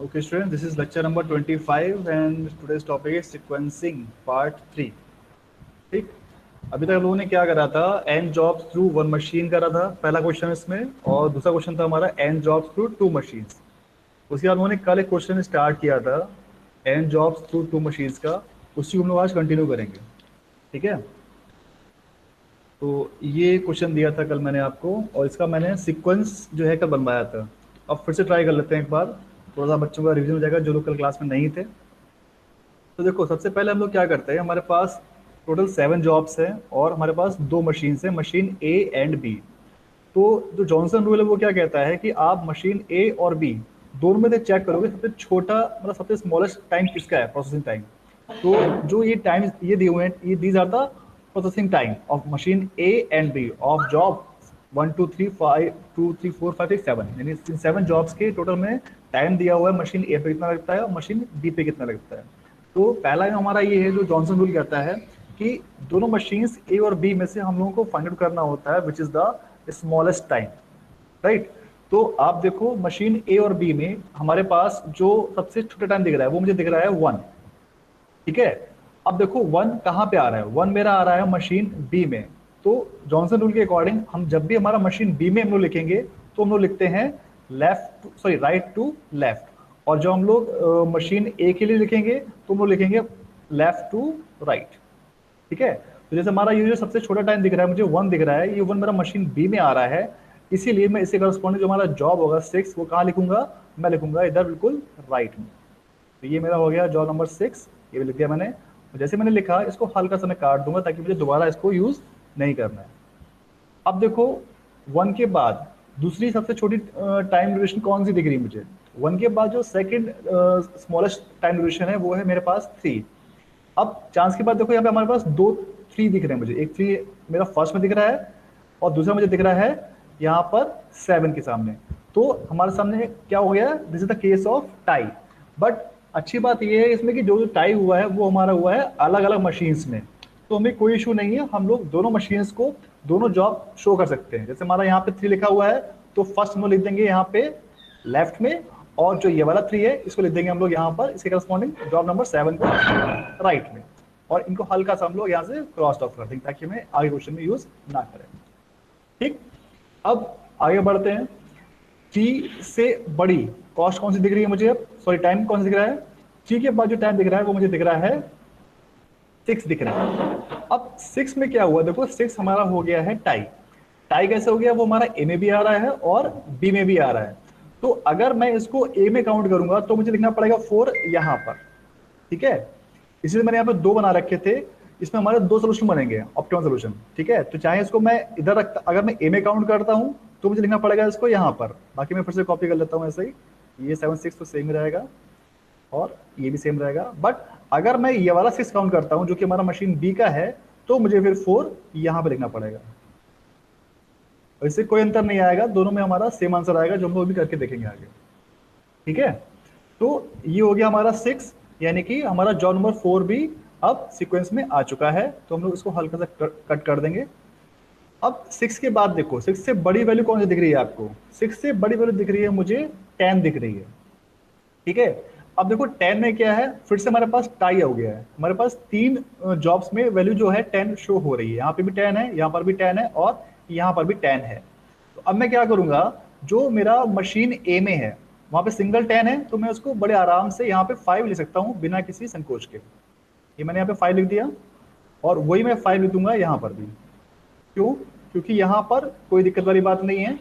Okay, students, this is lecture number 25 and today's topic is sequencing part 3. ठीक, अभी तक हम लोगों ने क्या करा था, n jobs through one machine करा था पहला क्वेश्चन इसमें, और दूसरा क्वेश्चन था हमारा n jobs through two machines. उसके बाद हम लोगों ने कल एक क्वेश्चन स्टार्ट किया था n jobs through two machines का, उसी को हम लोग आज कंटिन्यू करेंगे। ठीक है, तो ये क्वेश्चन दिया था कल मैंने आपको, और इसका मैंने सीक्वेंस जो है कल बनवाया था। अब फिर से ट्राई कर लेते हैं एक बार, थोड़ा सा बच्चों का रिवीजन हो जाएगा जो लोग कल क्लास में नहीं थे। तो देखो, सबसे पहले हम लोग क्या करते हैं, हमारे पास टोटल 7 जॉब्स हैं और हमारे पास 2 मशीन्स हैं, मशीन ए एंड बी। तो जो जॉनसन रूल है वो क्या कहता है कि आप मशीन ए और बी दोनों में से चेक करोगे सबसे छोटा, मतलब सबसे स्मॉलेस्ट टाइम किसका है, प्रोसेसिंग टाइम। तो जो ये टाइम ये दिए हुए हैं, ये these are the processing time of machine A and B of job 1 2 3 5 2 3 4 5 6 7, यानी इन 7 जॉब्स के टोटल में टाइम दिया हुआ है, मशीन ए पे कितना लगता है और मशीन बी पे कितना लगता है। तो पहला हमारा ये है जो जॉनसन रूल कहता है कि दोनों मशीन्स ए और बी में से हम लोगों को फाइंड आउट करना होता है which is the smallest time, right. तो आप देखो, मशीन ए और बी में हमारे पास जो सबसे छोटा टाइम दिख रहा है वो मुझे दिख रहा है 1। ठीक है, अब देखो 1 कहाँ पे आ रहा है, 1 मेरा आ रहा है मशीन बी में। तो जॉनसन रूल के अकॉर्डिंग हम जब भी हमारा मशीन बी में हम लोग लिखेंगे तो हम लोग लिखते हैं राइट टू लेफ्ट, और जो हम लोग मशीन ए के लिए लिखेंगे तो हम लोग लिखेंगे लेफ्ट टू राइट। ठीक है, तो जैसे हमारा ये जो सबसे छोटा टाइम दिख रहा है मुझे 1 दिख रहा है, ये 1 मेरा मशीन बी में आ रहा है, इसीलिए मैं इससे करस्पॉन्डिंग जो हमारा जॉब होगा 6 वो कहाँ लिखूंगा, मैं लिखूंगा इधर बिल्कुल राइट में। तो ये मेरा हो गया जॉब नंबर 6, ये भी लिख दिया मैंने। जैसे मैंने लिखा इसको हल्का सा मैं काट दूंगा ताकि मुझे दोबारा इसको यूज नहीं करना है। अब देखो 1 के बाद दूसरी सबसे छोटी टाइम ड्यूरेशन कौन सी दिख रही है मुझे, 1 के बाद जो सेकंड स्मॉलेस्ट टाइम ड्यूरेशन है वो है मेरे पास 3। अब चांस के बाद देखो यहाँ पे हमारे पास 2 3 दिख रहे हैं मुझे, एक 3 मेरा फर्स्ट में दिख रहा है और दूसरा मुझे दिख रहा है यहाँ पर 7 के सामने। तो हमारे सामने क्या हो गया, this is the case of tie. But अच्छी बात यह है इसमें कि जो टाई हुआ है वो हमारा हुआ है अलग अलग मशीन्स में, तो हमें कोई इशू नहीं है, हम लोग दोनों मशीन्स को दोनों जॉब शो कर सकते हैं। जैसे हमारा यहाँ पे 3 लिखा हुआ है तो फर्स्ट हम लोग लिख देंगे यहाँ पे लेफ्ट में, और जो ये वाला 3 है इसको लिख देंगे हम लोग यहाँ पर इसके करस्पॉन्डिंग जॉब नंबर 7 को राइट में, और इनको हल्का सा हम लोग यहाँ से क्रॉस ऑफ कर देंगे ताकि हमें आगे क्वेश्चन में यूज ना करें। ठीक, अब आगे बढ़ते हैं। टी से बड़ी कॉस्ट कौन सी दिख रही है मुझे, अब सॉरी टाइम कौन सा दिख रहा है, टी के बाद जो टाइम दिख रहा है वो मुझे दिख रहा है 6 दिख रहा है। अब 6 में क्या हुआ, देखो 6 हमारा हो गया है टाई। टाई कैसे हो गया, वो हमारा ए में भी आ रहा है और बी में भी आ रहा है। तो अगर मैं इसको ए में काउंट करूंगा तो मुझे लिखना पड़ेगा 4 यहाँ पर। ठीक है, इसलिए मैंने यहाँ पे 2 बना रखे थे, इसमें हमारे 2 सोल्यूशन बनेंगे, ऑप्टिमम सोल्यूशन। ठीक है, तो चाहे इसको मैं इधर रखता, अगर मैं ए में काउंट करता हूँ तो मुझे लिखना पड़ेगा इसको यहाँ पर। बाकी मैं फिर से कॉपी कर लेता हूँ ऐसे ही, ये 7 6 तो सेम ही रहेगा और ये भी सेम रहेगा। बट अगर मैं ये वाला 6 काउंट करता हूँ जो कि हमारा मशीन बी का है, तो मुझे फिर 4 यहाँ पे लिखना पड़ेगा। और इससे कोई अंतर नहीं आएगा, दोनों में हमारा सेम आंसर आएगा जो हम लोग भी करके देखेंगे आगे। ठीक है, तो ये हो गया हमारा 6, यानी कि हमारा जॉब नंबर 4 भी अब सीक्वेंस में आ चुका है, तो हम लोग इसको हल्का सा कट कर देंगे। अब 6 के बाद देखो 6 से बड़ी वैल्यू कौन सी दिख रही है आपको, 6 से बड़ी वैल्यू दिख रही है मुझे 10 दिख रही है। ठीक है, अब देखो 10 में क्या है, फिर से हमारे पास टाई हो गया है, हमारे पास 3 जॉब्स में वैल्यू जो है 10 शो हो रही है, यहाँ पे भी 10 है, यहाँ पर भी 10 है और यहाँ पर भी 10 है। तो अब मैं क्या करूंगा, जो मेरा मशीन ए में है वहां पे सिंगल 10 है, तो मैं उसको बड़े आराम से यहाँ पे 5 लिख सकता हूँ बिना किसी संकोच के। ये मैंने यहाँ पे 5 लिख दिया, और वही मैं 5 लिख दूंगा यहाँ पर भी। क्यों, क्योंकि यहाँ पर कोई दिक्कत वाली बात नहीं है।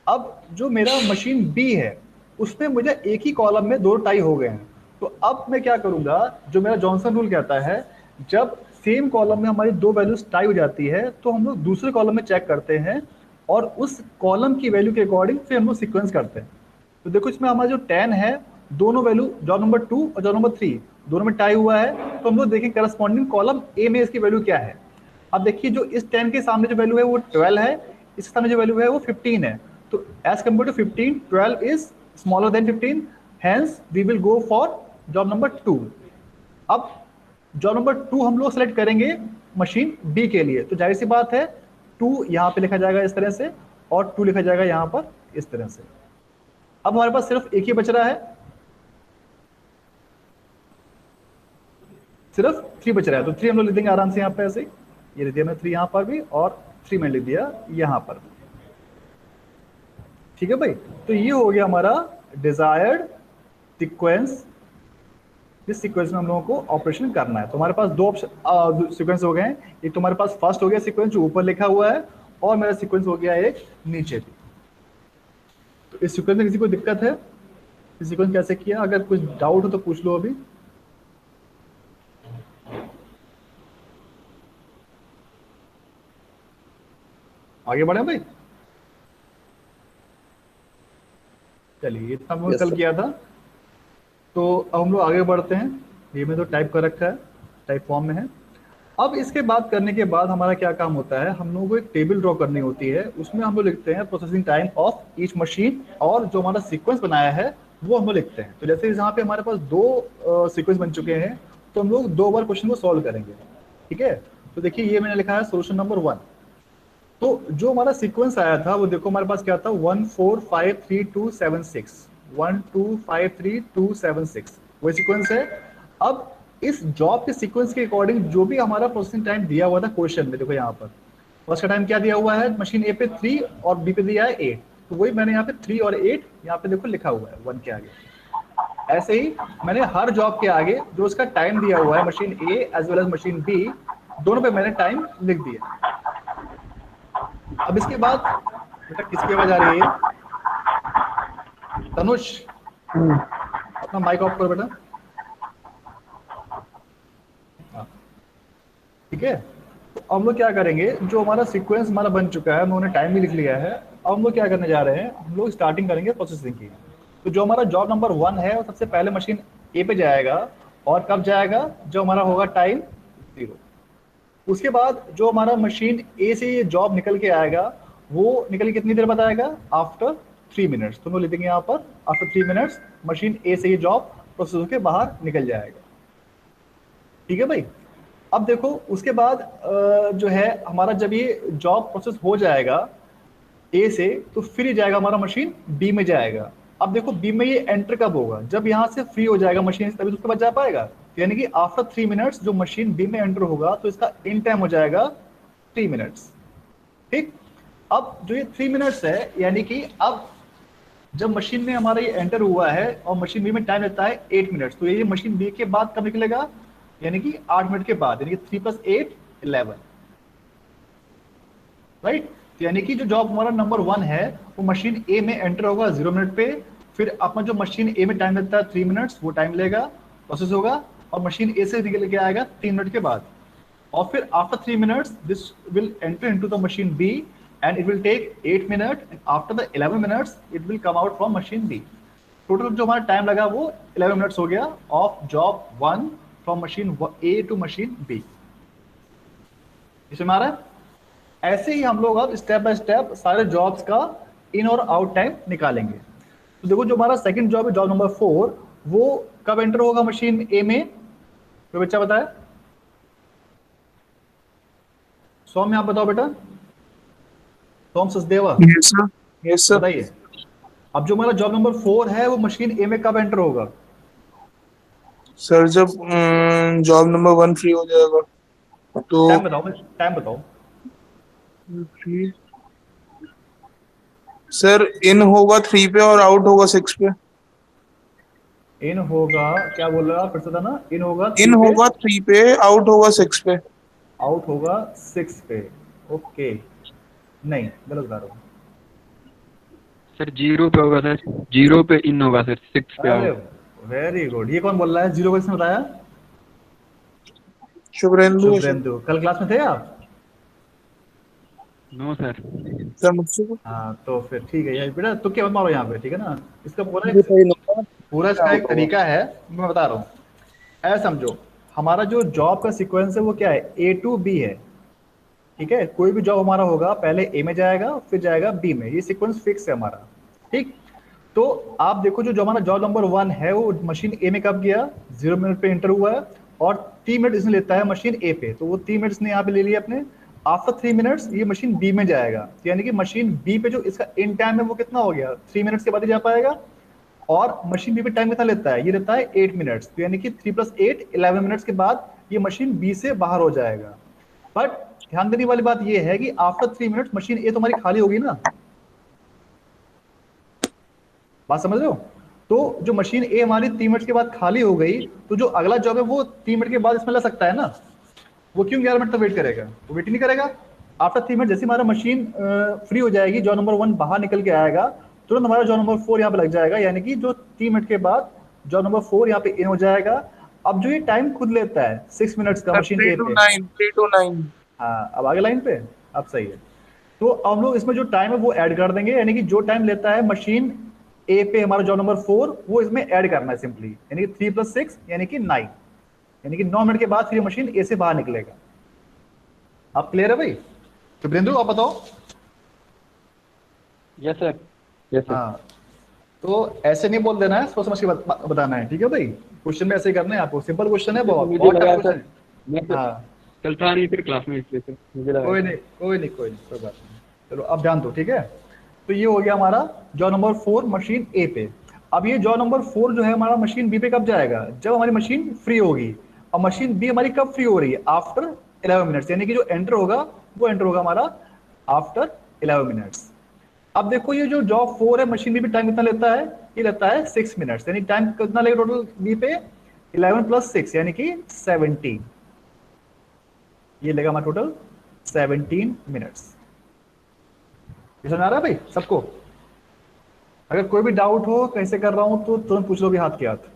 अब जो मेरा मशीन बी है उसमें मुझे एक ही कॉलम में 2 टाई हो गए हैं, तो अब मैं क्या करूंगा, जो मेरा जॉनसन रूल कहता है जब सेम कॉलम में हमारी 2 वैल्यूज टाई हो जाती है तो हम लोग दूसरे कॉलम में चेक करते हैं और उस कॉलम की वैल्यू के अकॉर्डिंग फिर हम लोग सीक्वेंस करते हैं। तो देखो इसमें हमारा जो 10 है, दोनों वैल्यू जॉब नंबर 2 और जॉब नंबर 3 दोनों में टाई हुआ है, तो हम लोग देखें करस्पॉन्डिंग कॉलम ए में इसकी वैल्यू क्या है। अब देखिए जो इस 10 के सामने जो वैल्यू है वो 12 है, इसके सामने जो वैल्यू है वो 15 है, तो as compare to 15 12 is smaller than 15, hence we will go for job number 2। अब जॉब नंबर 2 हम लोग सेलेक्ट करेंगे मशीन बी के लिए, तो जाहिर सी बात है 2 यहाँ पे लिखा जाएगा इस तरह से और 2 लिखा जाएगा यहाँ पर इस तरह से। अब हमारे पास सिर्फ एक ही बच रहा है, सिर्फ 3 बच रहा है, तो 3 हम लोग लिख देंगे आराम से यहाँ पे ऐसे ही। ये लिख दिया मैंने 3 यहाँ पर भी, और 3 मैंने लिख दिया यहाँ पर भी। ठीक है भाई, तो ये हो गया हमारा डिजायर्ड सीक्वेंस। इस सीक्वेंस में हम लोगों को ऑपरेशन करना है। तो हमारे पास दो ऑप्शन सीक्वेंस हो गए हैं। एक तो हमारे पास फर्स्ट हो गया सीक्वेंस जो ऊपर लिखा हुआ है, और मेरा सीक्वेंस हो गया एक नीचे भी। तो इस सीक्वेंस में किसी को दिक्कत है? इस सीक्वेंस कैसे किया? अगर कुछ डाउट हो तो पूछ लो अभी। आगे बढ़े भाई। चलिए, इतना हम लोगों ने यस कल सर। किया था। तो अब हम लोग आगे बढ़ते हैं। ये में तो टाइप कर रखा है, टाइप फॉर्म में है। अब इसके बाद करने के बाद हमारा क्या काम होता है, हम लोगों को एक टेबल ड्रॉ करनी होती है। उसमें हम लोग लिखते हैं processing time of each machine, और जो हमारा सीक्वेंस बनाया है वो हम लोग लिखते हैं। तो जैसे यहाँ पे हमारे पास दो सीक्वेंस बन चुके हैं, तो हम लोग 2 बार क्वेश्चन को सॉल्व करेंगे। ठीक है, तो देखिए ये मैंने लिखा है सोल्यूशन नंबर 1। तो जो हमारा सीक्वेंस आया था वो देखो हमारे पास क्या था, 1 4 5 3 2 7 6, 1 2 5 3 2 7 6, वही सीक्वेंस है। अब इस जॉब के सीक्वेंस के अकॉर्डिंग जो भी हमारा प्रोसेसिंग टाइम दिया हुआ था क्वेश्चन में, देखो यहाँ पर फर्स्ट का टाइम क्या दिया हुआ है, मशीन ए पे 3 और बी पे दिया है 8। तो वही मैंने यहाँ पे 3 और 8 यहाँ पे देखो लिखा हुआ है 1 के आगे। ऐसे ही मैंने हर जॉब के आगे जो उसका टाइम दिया हुआ है, machine A as well as machine B, दोनों पे मैंने टाइम लिख दिया। अब इसके बाद बेटा किसकी आवाज आ रही है? तनुष, अपना माइक ऑफ करो बेटा। हाँ, ठीक है। तो अब हम लोग क्या करेंगे, जो हमारा सीक्वेंस हमारा बन चुका है, हम लोगों ने टाइम भी लिख लिया है। अब हम लोग क्या करने जा रहे हैं, हम लोग स्टार्टिंग करेंगे प्रोसेसिंग की। तो जो हमारा जॉब नंबर 1 है वो सबसे पहले मशीन ए पे जाएगा, और कब जाएगा, जो हमारा होगा टाइम 0। उसके बाद जो हमारा मशीन ए से ये जॉब निकल के आएगा, वो निकल के कितनी देर बाद आएगा, आफ्टर 3 मिनट्स। तो हम लोग लिखेंगे यहाँ पर आफ्टर 3 मिनट्स मशीन ए से ये जॉब प्रोसेस होकर बाहर निकल जाएगा। ठीक है भाई। अब देखो उसके बाद जो है हमारा जब ये जॉब प्रोसेस हो जाएगा ए से, तो फिर ये जाएगा हमारा मशीन बी में जाएगा। अब देखो बी में ये एंटर कब होगा, जब यहाँ से फ्री हो जाएगा मशीन, तभी तो उसके बाद जा पाएगा। तो यानी कि आफ्टर 3 मिनट्स जो मशीन बी में एंटर होगा, तो इसका इन टाइम हो जाएगा 3 मिनट्स। ठीक। अब जो ये 3 मिनट्स है, यानी कि अब जब मशीन में हमारा ये एंटर हुआ है और मशीन बी में टाइम लगता है 8 मिनट्स, तो ये मशीन बी के बाद कब निकलेगा, यानी कि 8 मिनट के बाद, यानी कि 3 + 8 11। राइट। तो यानी कि जो जॉब हमारा नंबर 1 है वो मशीन ए में एंटर होगा 0 मिनट पे, फिर अपना जो मशीन ए में टाइम लगता है 3 मिनट्स, वो टाइम लेगा, प्रोसेस होगा, और मशीन ए से निकल के आएगा 3 मिनट के बाद। और फिर after 3 minutes this will enter into the machine B, and it will take 8 minute, and after the 11 minutes it will come out from machine B. Total जो हमारा टाइम लगा वो 11 मिनट्स हो गया of job 1 from machine A to machine B. इसमें आ रहा है। ऐसे ही हम लोग अब स्टेप बाय स्टेप सारे जॉब्स का इन और आउट टाइम निकालेंगे। तो देखो जो हमारा सेकंड जॉब है, जॉब नंबर 4, वो कब एंटर होगा मशीन ए में, कोई बच्चा बताए? सौम्य आप बताओ बेटा, Som Sachdeva yes sir. Yes sir. बताइए। अब जो हमारा जॉब नंबर 4 है वो मशीन ए में कब एंटर होगा? सर जब जॉब नंबर 1 फ्री हो जाएगा तो टाइम बताओ, टाइम बताओ। फ्री सर, इन होगा 3 पे और आउट होगा 6 पे। इन होगा, क्या बोल रहा फिर से था ना, इन होगा इन 3 पे, होगा 3 पे, आउट होगा 6 पे। आउट होगा 6 पे। ओके, नहीं गलत बता रहा हूँ। सर 0 पे होगा सर, 0 पे इन होगा सर, 6 पे अरे आउट। वेरी गुड, ये कौन बोल रहा है, 0 को किसने बताया? शुभ्रेंदु है सर। शुभ्रेंदु, कल क्लास में थे आप? No sir. सर मुझसे कुछ हाँ तो फिर ठीक है यार बेटा, तो क्या मत मारो यहाँ पे, ठीक है ना। इसका बताइए ना, पूरा क्या इसका आउट एक होगा। तरीका है, मैं बता रहा हूँ। ऐसा समझो, हमारा जो जॉब का सीक्वेंस है वो क्या है, ए टू बी है। ठीक है, कोई भी जॉब हमारा होगा पहले ए में जाएगा फिर जाएगा बी में, ये सीक्वेंस फिक्स है हमारा। ठीक। तो आप देखो जो जो हमारा जॉब नंबर 1 है वो मशीन ए में कब गया, 0 मिनट पे एंटर हुआ है, और 3 मिनट इसने लेता है मशीन ए पे, तो वो 3 मिनट इसने यहाँ पे ले लिया अपने। आफ्टर 3 मिनट्स ये मशीन बी में जाएगा, यानी कि मशीन बी पे जो इसका इन टाइम है वो कितना हो गया, 3 मिनट्स के बाद ही जा पाएगा। और मशीन बी पे टाइम कितना लेता है, ये लेता है 8 मिनट्स, तो यानी कि 3 + 8 11 मिनट्स के बाद ये मशीन बी से बाहर हो जाएगा। बट ध्यान देने वाली बात ये है कि आफ्टर 3 मिनट्स मशीन ए तो हमारी खाली होगी ना, बात समझ रहे हो? तो जो मशीन ए हमारी 3 मिनट के बाद खाली हो गई, तो जो अगला जॉब है वो 3 मिनट के बाद इसमें लग सकता है ना। वो क्यों 11 मिनट तक वेट करेगा? वो वेट ही नहीं करेगा। आफ्टर 3 मिनट जैसे हमारा मशीन फ्री हो जाएगी, जॉब नंबर 1 बाहर निकल के आएगा, तुरंत हमारा जॉब नंबर 4 यहाँ पे लग जाएगा, यानी कि जो 3 मिनट के बाद जॉब नंबर 4 यहाँ पे इन हो जाएगा। अब जो ये टाइम खुद लेता है 6 मिनट्स का sir machine three A two पे। Nine 3 to 9। हाँ, अब आगे लाइन पे, अब सही है। तो अब हम लोग इसमें जो टाइम है वो ऐड कर देंगे, यानी कि जो टाइम लेता है मशीन ए पे हमारा जॉब नंबर 4, वो इसमें ऐड करना है सिंपली, यानी कि 3 + 6 यानी कि 9, यानी कि 9 मिनट के बाद फिर मशीन ए से बाहर निकलेगा। आप क्लियर है भाई? तो वीरेंद्र आप बताओ। Yes sir, yes sir. हाँ, तो ऐसे नहीं बोल देना है, सोच समझ के बताना है, ठीक है भाई? क्वेश्चन में ऐसे ही करने हैं आपको, सिंपल क्वेश्चन है, बहुत मुझे बहुत लगा टफ सर, क्वेश्चन है। मैं हाँ, चलता नहीं फिर क्लास में, इसलिए सर मुझे लगा कोई था। नहीं कोई नहीं कोई नहीं, कोई बात नहीं। चलो अब ध्यान दो, ठीक है? तो ये हो गया हमारा जॉब नंबर 4 मशीन ए पे। अब ये जॉब नंबर 4 जो है हमारा मशीन बी पे कब जाएगा? जब हमारी मशीन फ्री होगी। और मशीन बी हमारी कब फ्री हो रही है? आफ्टर 11 मिनट्स, यानी कि जो एंटर होगा वो एंटर होगा हमारा आफ्टर 11 मिनट्स। अब देखो ये जो जॉब 4 है मशीन बी पे टाइम कितना लेता है? ये लेता है 6 मिनट्स, यानी टाइम कितना लगेगा टोटल बी पे? 11 + 6 यानी कि 17। ये लेगा हमारा टोटल 17 मिनट्स। ये समझ आ रहा है भाई सबको? अगर कोई भी डाउट हो कैसे कर रहा हूं तो तुरंत पूछ लोगे हाथ के हाथ।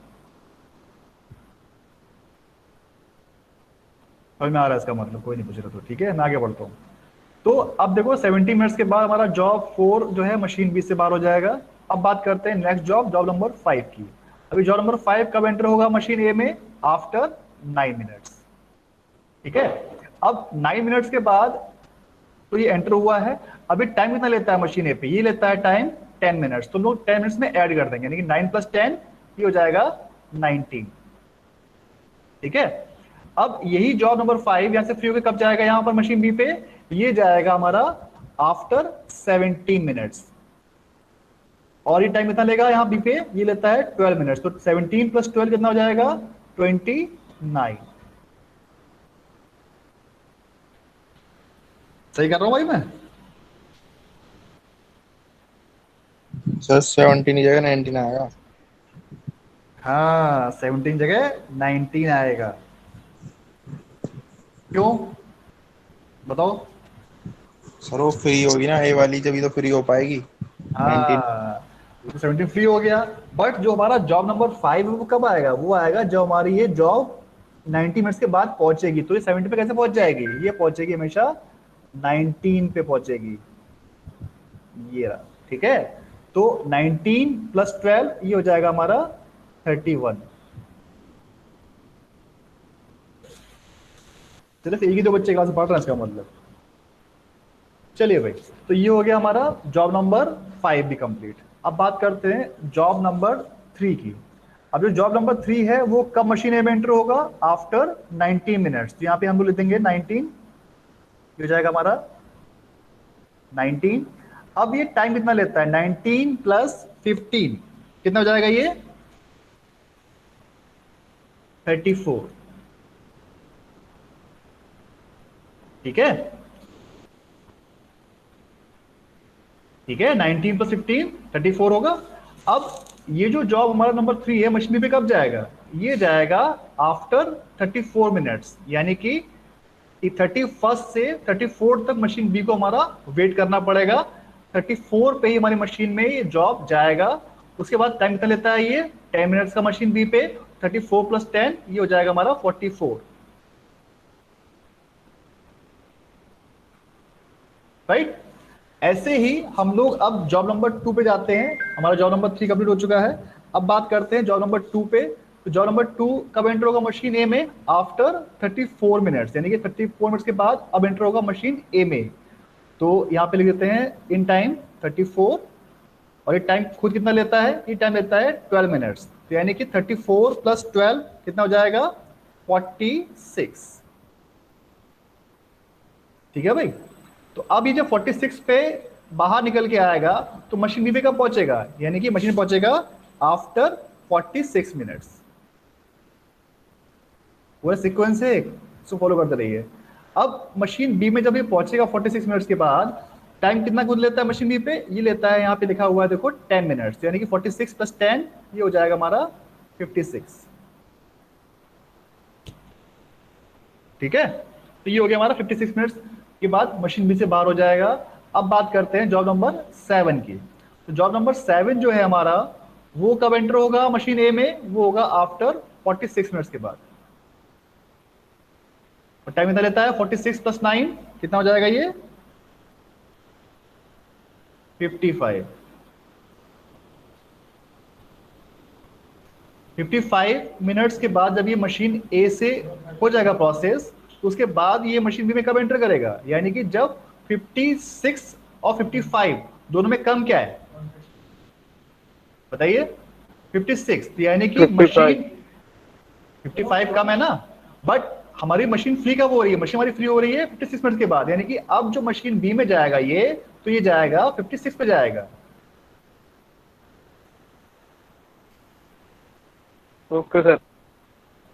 समझ में आ रहा है इसका मतलब? कोई नहीं पूछ रहा तो ठीक है, मैं आगे बढ़ता हूँ। तो अब देखो 70 मिनट्स के बाद हमारा जॉब 4 जो है मशीन बी से बाहर हो जाएगा। अब बात करते हैं नेक्स्ट जॉब, जॉब नंबर 5 की। अभी जॉब नंबर 5 कब एंटर होगा मशीन ए में? आफ्टर 9 मिनट्स, ठीक है? अब 9 मिनट्स के बाद तो ये एंटर हुआ है। अभी टाइम कितना लेता है मशीन ए पे? ये लेता है टाइम 10 मिनट्स, तो हम लोग 10 मिनट्स में ऐड कर देंगे, यानी कि 9 + 10 ये हो जाएगा 19, ठीक है? अब यही जॉब नंबर 5 यहां से फ्री होकर कब जाएगा यहां पर मशीन बी पे? ये जाएगा हमारा आफ्टर 17 मिनट्स। और ये टाइम कितना लेगा यहाँ बी पे? ये लेता है 12 मिनट्स, तो 17 + 12 कितना हो जाएगा? 29। सही कर रहा हूँ भाई मैं? सर 17 की जगह 19 आएगा। हाँ, 17 जगह 19 आएगा। क्यों बताओ? सर वो फ्री होगी ना ए वाली, जब तो फ्री हो पाएगी 19। हाँ, 17 फ्री हो गया। बट जो हमारा जॉब नंबर 5 है वो कब आएगा? वो आएगा जब हमारी ये जॉब 90 मिनट्स के बाद पहुंचेगी। तो ये 70 पे कैसे पहुंच जाएगी? ये पहुंचेगी हमेशा 19 पे पहुंचेगी, ये रहा, ठीक है? तो 19 + 12 ये हो जाएगा हमारा 31। चलिए एक ही दो बच्चे क्लास में पढ़ रहे हैं इसका मतलब। चलिए भाई, तो ये हो गया हमारा जॉब नंबर 5 भी कंप्लीट। अब बात करते हैं जॉब नंबर 3 की। अब जो जॉब नंबर 3 है वो कब मशीन में एंटर होगा? After 19 minutes. तो यहाँ पे हम लोग लिख देंगे 19, ये हो जाएगा हमारा 19। अब ये टाइम कितना लेता है? 19 + 15 कितना हो जाएगा ये? 34, ठीक है? ठीक है, 19 + 15 34 होगा। अब ये जो जॉब हमारा नंबर 3 है मशीन पे कब जाएगा? ये जाएगा आफ्टर 34 मिनट्स, यानी कि 31 से 34 तक मशीन बी को हमारा वेट करना पड़ेगा। 34 पे ही हमारी मशीन में ये जॉब जाएगा। उसके बाद टाइम कितना लेता है? ये 10 मिनट्स का मशीन बी पे। 34 + 10 ये हो जाएगा हमारा 44, राइट? ऐसे ही हम लोग अब जॉब नंबर 2 पे जाते हैं। हमारा जॉब नंबर 3 कंप्लीट हो चुका है। अब बात करते हैं जॉब नंबर 2 पे। तो जॉब नंबर 2 कब एंटर होगा मशीन ए में? आफ्टर 34 मिनट्स, यानी कि 34 मिनट्स के बाद अब एंटर होगा मशीन ए में। तो यहाँ पे लिख देते हैं इन टाइम 34, और ये टाइम खुद कितना लेता है? ये टाइम लेता है 12 मिनट्स, तो यानी कि 34 + 12 कितना हो जाएगा? 46, ठीक है भाई? तो अब ये जब 46 पे बाहर निकल के आएगा तो मशीन बी पे कब पहुंचेगा? यानी कि मशीन पहुंचेगा आफ्टर 46 मिनट्स, पूरा सीक्वेंस है, इसको फॉलो करते रहिए। अब मशीन बी में जब ये पहुंचेगा 46 मिनट्स के बाद, टाइम कितना कुछ लेता है मशीन बी पे, ये लेता है, यहाँ पे लिखा हुआ है देखो 10 मिनट्स, यानी कि 46 + 10 ये हो जाएगा हमारा 56। ठीक है, तो ये हो गया हमारा 56 मिनट्स के बाद मशीन बी से बाहर हो जाएगा। अब बात करते हैं जॉब नंबर 7 की। तो जॉब नंबर 7 जो है हमारा, वो कब एंटर होगा मशीन ए में, वो होगा आफ्टर 46 मिनट्स के बाद। और टाइम कितना लेता है, 46 + 9 कितना हो जाएगा ये, 55। 55 मिनट्स के बाद जब ये मशीन ए से हो जाएगा प्रोसेस, तो उसके बाद ये मशीन बी में कब एंटर करेगा, यानी कि जब 56 और 55 दोनों में कम क्या है बताइए, 56, यानी कि 55। मशीन 55 कम है ना, बट हमारी मशीन फ्री कब हो रही है, मशीन हमारी फ्री हो रही है 56 मिनट के बाद, यानी कि अब जो मशीन बी में जाएगा ये, तो ये जाएगा 56 पे जाएगा। Okay sir.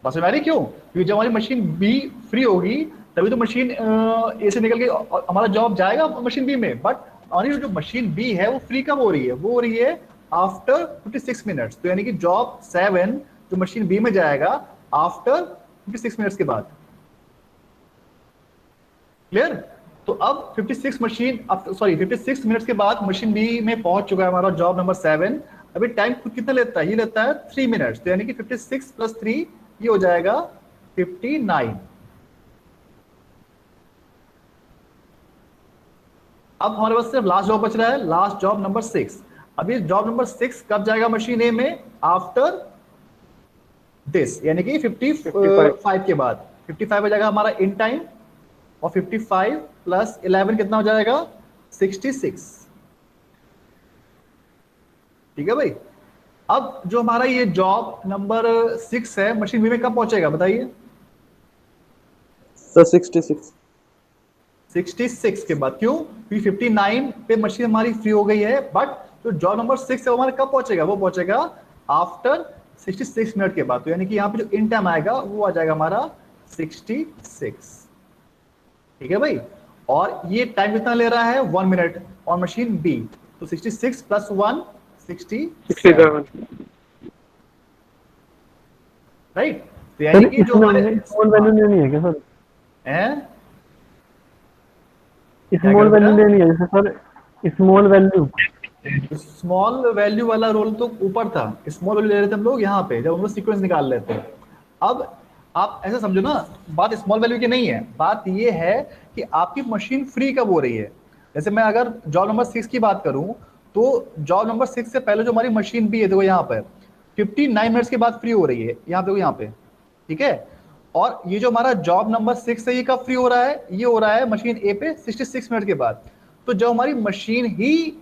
बस में आ रही क्यों, क्योंकि जब हमारी मशीन बी फ्री होगी तभी तो मशीन ए से निकल के हमारा जॉब जाएगा मशीन बी में, बट हमारी जो मशीन बी है वो फ्री कब हो रही है, वो हो रही है आफ्टर 56 मिनट्स। तो यानी कि जॉब 7 जो मशीन बी में जाएगा आफ्टर 56 मिनट्स के बाद। क्लियर, तो अब 56 मिनट्स के बाद मशीन बी में पहुंच चुका है हमारा जॉब नंबर 7। अभी टाइम खुद कितना लेता है, ये लेता है 3 मिनट्स, तो यानी कि 56 + 3 ये हो जाएगा 59। अब हमारे पास सिर्फ लास्ट जॉब बच रहा है, लास्ट जॉब नंबर 6। अभी जॉब नंबर 6 कब जाएगा मशीन ए में, आफ्टर दिस, यानी कि 55 के बाद। 55 हो जाएगा हमारा इन टाइम, और 55 + 11 कितना हो जाएगा, 66। ठीक है भाई। अब जो हमारा ये जॉब नंबर 6 है मशीन बी में कब पहुंचेगा बताइए, सर 66। 66 के बाद। क्यों, क्योंकि 59 पे मशीन हमारी फ्री हो गई है, बट जो जॉब नंबर 6 है वो हमारे कब पहुंचेगा, वो पहुंचेगा आफ्टर 66 मिनट के बाद। तो यानी कि यहाँ पे जो इन टाइम आएगा वो आ जाएगा हमारा 66। ठीक है भाई, और ये टाइम कितना ले रहा है, 1 मिनट ऑन मशीन बी, तो 66 + 1 67। राइट, तो यानी कि जो हमारे स्मॉल वैल्यू लेनी है क्या सर, हैं, स्मॉल वैल्यू लेनी है जैसे sir, small value. Small value वाला रोल तो ऊपर था, स्मॉल वैल्यू ले रहे थे हम लोग यहाँ पे जब हम लोग सीक्वेंस निकाल रहे थे। अब आप ऐसा समझो ना, बात स्मॉल वैल्यू की नहीं है, बात ये है कि आपकी मशीन फ्री कब हो रही है। जैसे मैं अगर जॉब नंबर 6 की बात करूं, तो जॉब नंबर 6 से पहले जो हमारी मशीन बी है देखो यहाँ पर 59 मिनट्स के बाद फ्री हो रही है, यहाँ देखो यहाँ पे। ठीक है, और ये जो हमारा जॉब नंबर 6 है ये कब फ्री हो रहा है, ये हो रहा है मशीन ए पे 66 मिनट के बाद। तो जब हमारी मशीन ही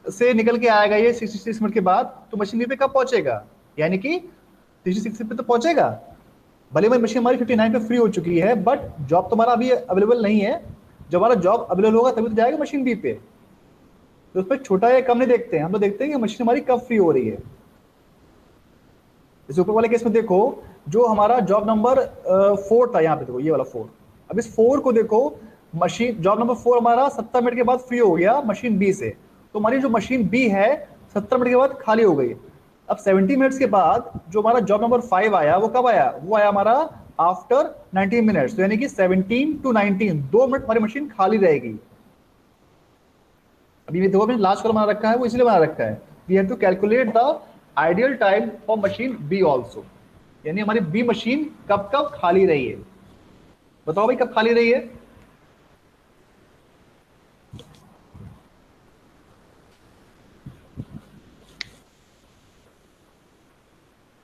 से निकल के आएगा ये 66 मिनट के बाद, तो मशीन बी पे कब पहुंचेगा, यानी कि 66 पे तो पहुंचेगा। भले हमारी मशीन हमारी 59 पे फ्री हो चुकी है, बट जॉब तो हमारा अभी अवेलेबल नहीं है। जब हमारा जॉब अवेलेबल होगा तभी तो जाएगा मशीन बी पे। तो उसमें छोटा या कम नहीं देखते हैं, हम लोग देखते हैं कि मशीन हमारी कब फ्री हो रही है। इस ऊपर वाले केस में देखो, जो हमारा जॉब नंबर 4 था, यहाँ पे देखो ये वाला 4। अब इस 4 को देखो, मशीन जॉब नंबर 4 हमारा 70 मिनट के बाद फ्री हो गया मशीन बी से, तो हमारी जो मशीन बी है 70 मिनट के बाद खाली हो गई। अब 70 मिनट्स के बाद जो हमारा जॉब नंबर 5 आया, वो कब आया, वो आया हमारा आफ्टर 19 मिनट्स, तो यानी कि 17 to 19 2 मिनट हमारी मशीन खाली रहेगी। अभी देखो मैंने लास्ट कॉलम बना रखा है, वो इसलिए बना रखा है, we have to calculate the ideal time for machine B also, यानी हमारी बी मशीन कब कब खाली रही है। बताओ भाई कब खाली रही है,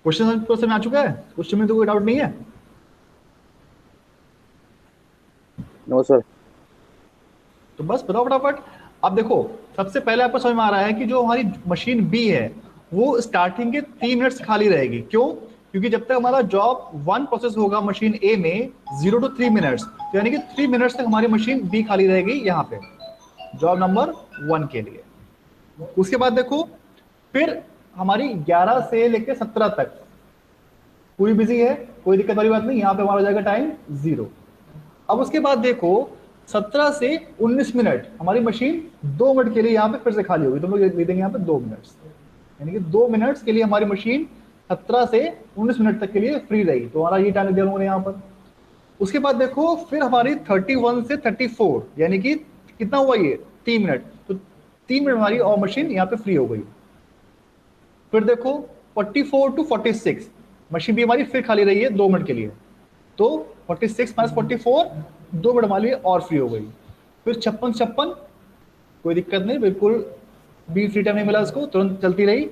क्वेश्चन तो समझ आ चुका है, क्वेश्चन में तो कोई डाउट नहीं है। No sir. तो बस बताओ फटाफट। अब देखो सबसे पहले आपको समझ में आ रहा है कि जो हमारी मशीन बी है वो स्टार्टिंग के 3 मिनट्स खाली रहेगी। क्यों, क्योंकि जब तक हमारा जॉब 1 प्रोसेस होगा मशीन ए में 0 to 3 मिनट्स, तो यानी कि 3 मिनट्स तक हमारी मशीन बी खाली रहेगी यहाँ पे जॉब नंबर 1 के लिए। उसके बाद देखो फिर हमारी 11 से लेकर 17 तक पूरी बिजी है, कोई दिक्कत वाली बात नहीं, यहाँ पे हमारा हो जाएगा टाइम 0। अब उसके बाद देखो 17 से 19 मिनट हमारी मशीन 2 मिनट के लिए यहाँ पे फिर से खाली होगी, तो हम लोग लिख देंगे यहाँ पे 2 मिनट, यानी कि 2 मिनट्स के लिए हमारी मशीन 17 से 19 मिनट तक के लिए फ्री रही, तो हमारा ये टाइम दिया लोगों ने यहाँ पर। उसके बाद देखो फिर हमारी 31 से 34 यानी कि कितना हुआ ये 3 मिनट, तो 3 मिनट हमारी और मशीन यहाँ पे फ्री हो गई। फिर देखो 44 टू 46 मशीन भी हमारी फिर खाली रही है 2 मिनट के लिए, तो 46 माइनस 44 2 मिनट हमारे लिए और फ्री हो गई। फिर 56 कोई दिक्कत नहीं, बिल्कुल भी फ्री टाइम नहीं मिला उसको, तुरंत चलती रही।